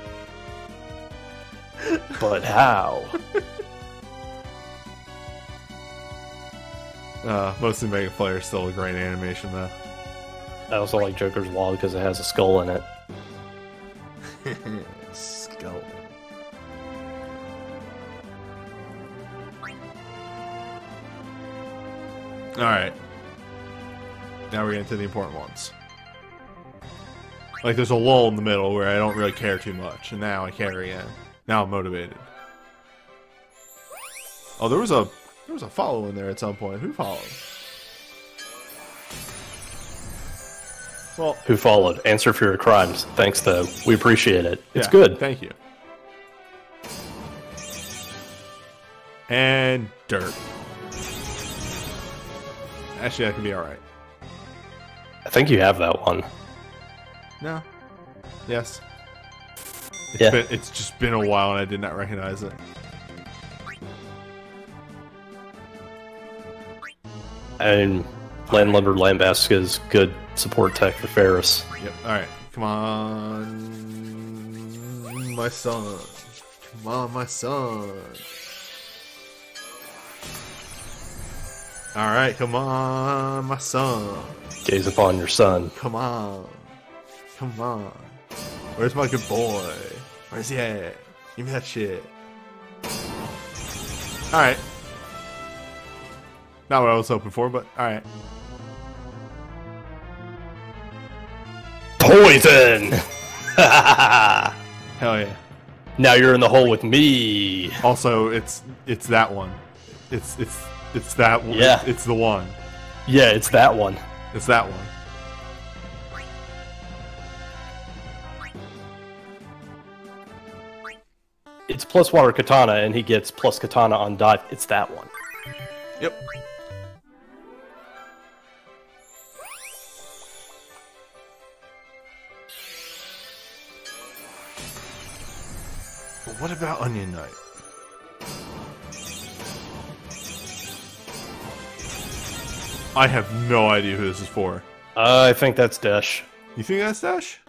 But how? Mostly Mega Player is still a great animation though. I also like Joker's Law because it has a skull in it. Skull. Alright. Now we're getting to the important ones. Like, there's a lull in the middle where I don't really care too much, and now I care again. Now I'm motivated. Oh, there was a follow in there at some point. Who followed? Well, Who followed? Answer for your crimes. Thanks, though. We appreciate it. It's yeah, good. Thank you. And dirt. Actually, that could be alright. I think you have that one. No. Yes. It's just been a while and I did not recognize it. And Landlubber Lambasca is good support tech for Ferris. Yep. Alright. Come on, my son. Come on, my son. Alright, come on, my son. Gaze upon your son. Come on. Come on. Where's my good boy? Where's he at? Give me that shit. Alright. Not what I was hoping for, but alright. Poison! Hell yeah. Now you're in the hole with me. Also, it's that one. It's that one. Yeah. It's the one. Yeah, it's that one. It's that one. It's plus water katana, and he gets plus katana on dive. It's that one. Yep. But what about Onion Knight? I have no idea who this is for. I think that's Dash. You think that's Dash?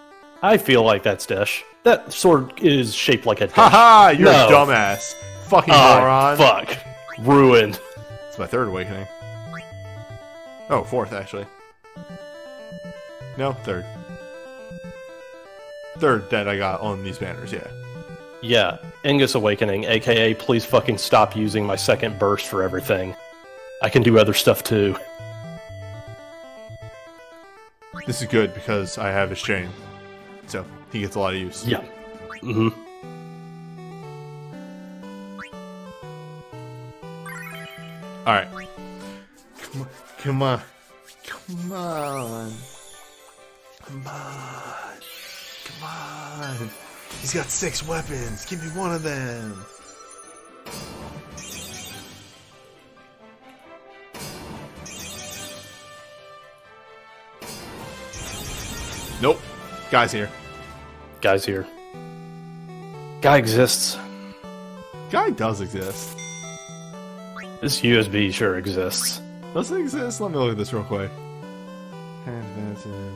I feel like that's Dash. That sword is shaped like a dash. Haha, you're No. a dumbass. Fucking moron. Fuck. Ruined. It's my third awakening. Oh, fourth, actually. No, third. Third that I got on these banners, yeah. Yeah, Ingus Awakening, aka please fucking stop using my second burst for everything. I can do other stuff too. This is good because I have his chain. So, he gets a lot of use. Yeah. Mm-hmm. Alright. Come on. Come on. Come on. Come on. Come on. He's got 6 weapons. Give me one of them. Nope. Guy's here. Guy's here. Guy exists. Guy does exist. This USB sure exists. Does it exist? Let me look at this real quick.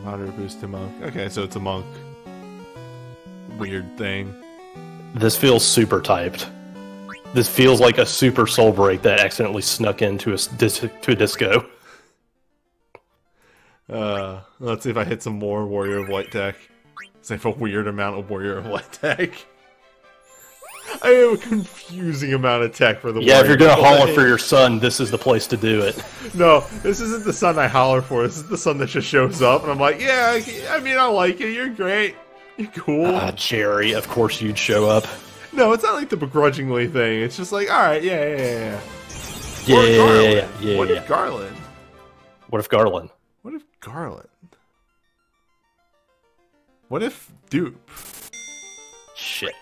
Moderate boost to monk. Okay, so it's a monk. Weird thing. This feels super typed. This feels like a super soul break that accidentally snuck into to a disco. Let's see if I hit some more Warrior of Light tech. So I have a weird amount of Warrior of Light tech. I have a confusing amount of tech for the Yeah, Warrior if you're gonna of holler Light. for your son, this is the place to do it. No, this isn't the son I holler for. This is the son that just shows up, and I'm like, yeah, I mean, I like it. You're great. You're cool. Jerry, of course you'd show up. No, it's not like the begrudgingly thing. It's just like, all right, yeah. Yeah, Or Garland. yeah. What if Garland? What if Garland? What if Garland? What if Dupe? Shit.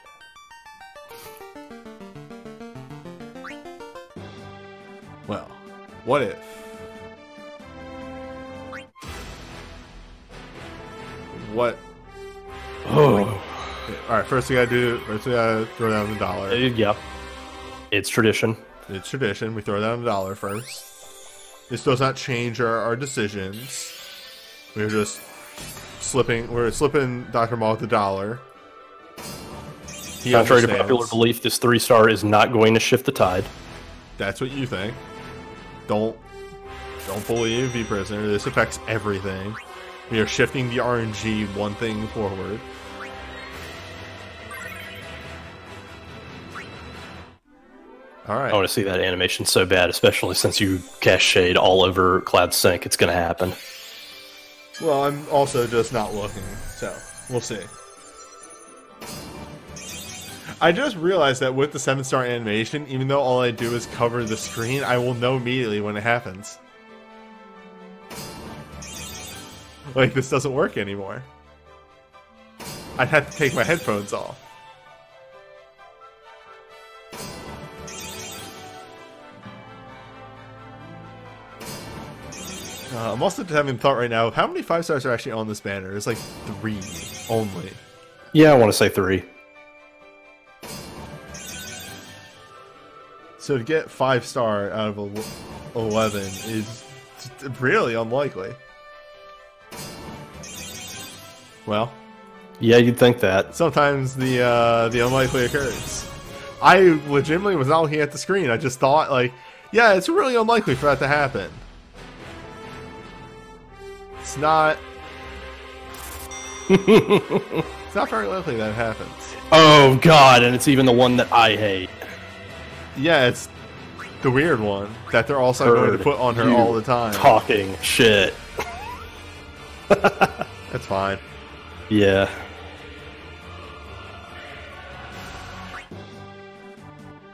Well, what if? What? Oh. Alright, first we gotta throw down the dollar. Yeah. It's tradition. It's tradition. We throw down the dollar first. This does not change our decisions. We're just we're slipping Dr. Maul the dollar. He Contrary to understands. popular belief, this 3-star is not going to shift the tide. That's what you think. Don't believe, be prisoner. This affects everything. We are shifting the RNG one thing forward. Alright. I want to see that animation so bad, especially since you cast shade all over Cloud Sync. It's going to happen. Well, I'm also just not looking, so we'll see. I just realized that with the 7-star animation, even though all I do is cover the screen, I will know immediately when it happens. Like, this doesn't work anymore. I'd have to take my headphones off. I'm also just having thought right now, how many 5-stars are actually on this banner? It's like 3 only. Yeah, I want to say 3. So to get 5-star out of 11 is really unlikely. Well, yeah, you'd think that. Sometimes the unlikely occurs. I legitimately was not looking at the screen. I just thought, like, yeah, it's really unlikely for that to happen. It's not. It's not very likely that it happens. Oh god, and it's even the one that I hate. Yeah, it's the weird one that they're also going to put on her all the time. Talking shit. That's fine. Yeah.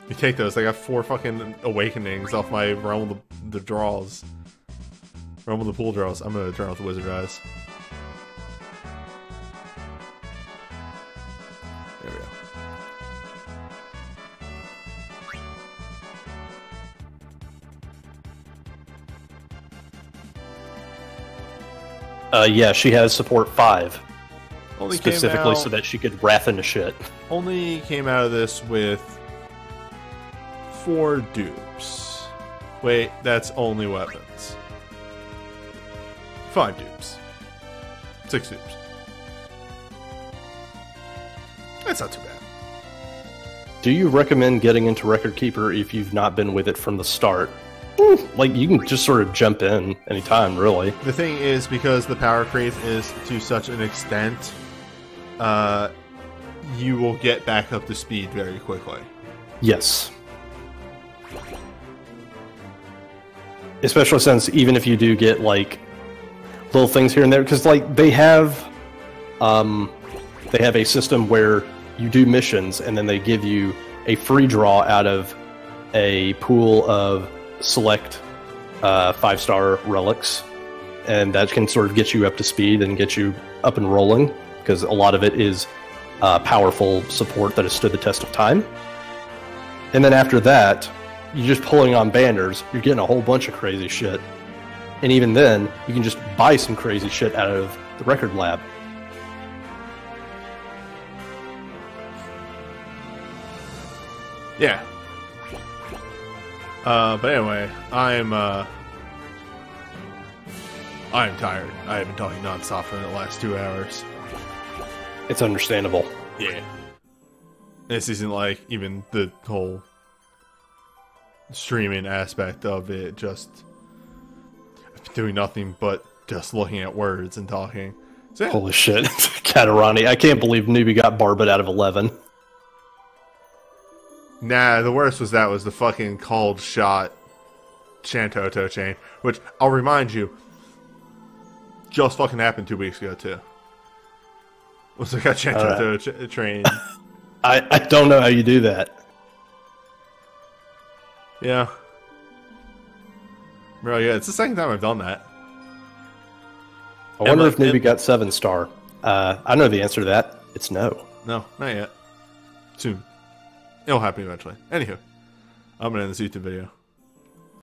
You take those. I got 4 fucking awakenings off my Realm of the draws. Realm of the pool draws. I'm gonna turn off the wizard eyes. There we go. Yeah, she has support 5. Only specifically so that she could wrath into shit. Only came out of this with 4 dupes. Wait, that's only weapons. 5 dupes. 6 dupes. That's not too bad. Do you recommend getting into Record Keeper if you've not been with it from the start? Like, you can just sort of jump in anytime, really. The thing is, because the power creep is to such an extent, you will get back up to speed very quickly. Yes. Especially since even if you do get, like, little things here and there, because, like, they have a system where you do missions and then they give you a free draw out of a pool of select 5-star relics, and that can sort of get you up to speed and get you up and rolling, because a lot of it is powerful support that has stood the test of time. And then after that, you're just pulling on banners, you're getting a whole bunch of crazy shit. And even then, you can just buy some crazy shit out of the record lab. Yeah. But anyway, I'm tired. I have been talking nonstop for the last 2 hours. It's understandable. Yeah. This isn't like even the whole streaming aspect of it, just doing nothing but just looking at words and talking. So, yeah. Holy shit. Katarani. I can't believe Newbie got Barbet out of 11. Nah, the worst was the fucking called shot Shantoto chain, which I'll remind you, just fucking happened 2 weeks ago too. Was like a Shantoto train. I don't know how you do that. Yeah. Bro, yeah, it's the second time I've done that. I wonder if Newbie got 7-star. I know the answer to that. It's no. No, not yet. Soon. It'll happen eventually. Anywho, I'm gonna end this YouTube video.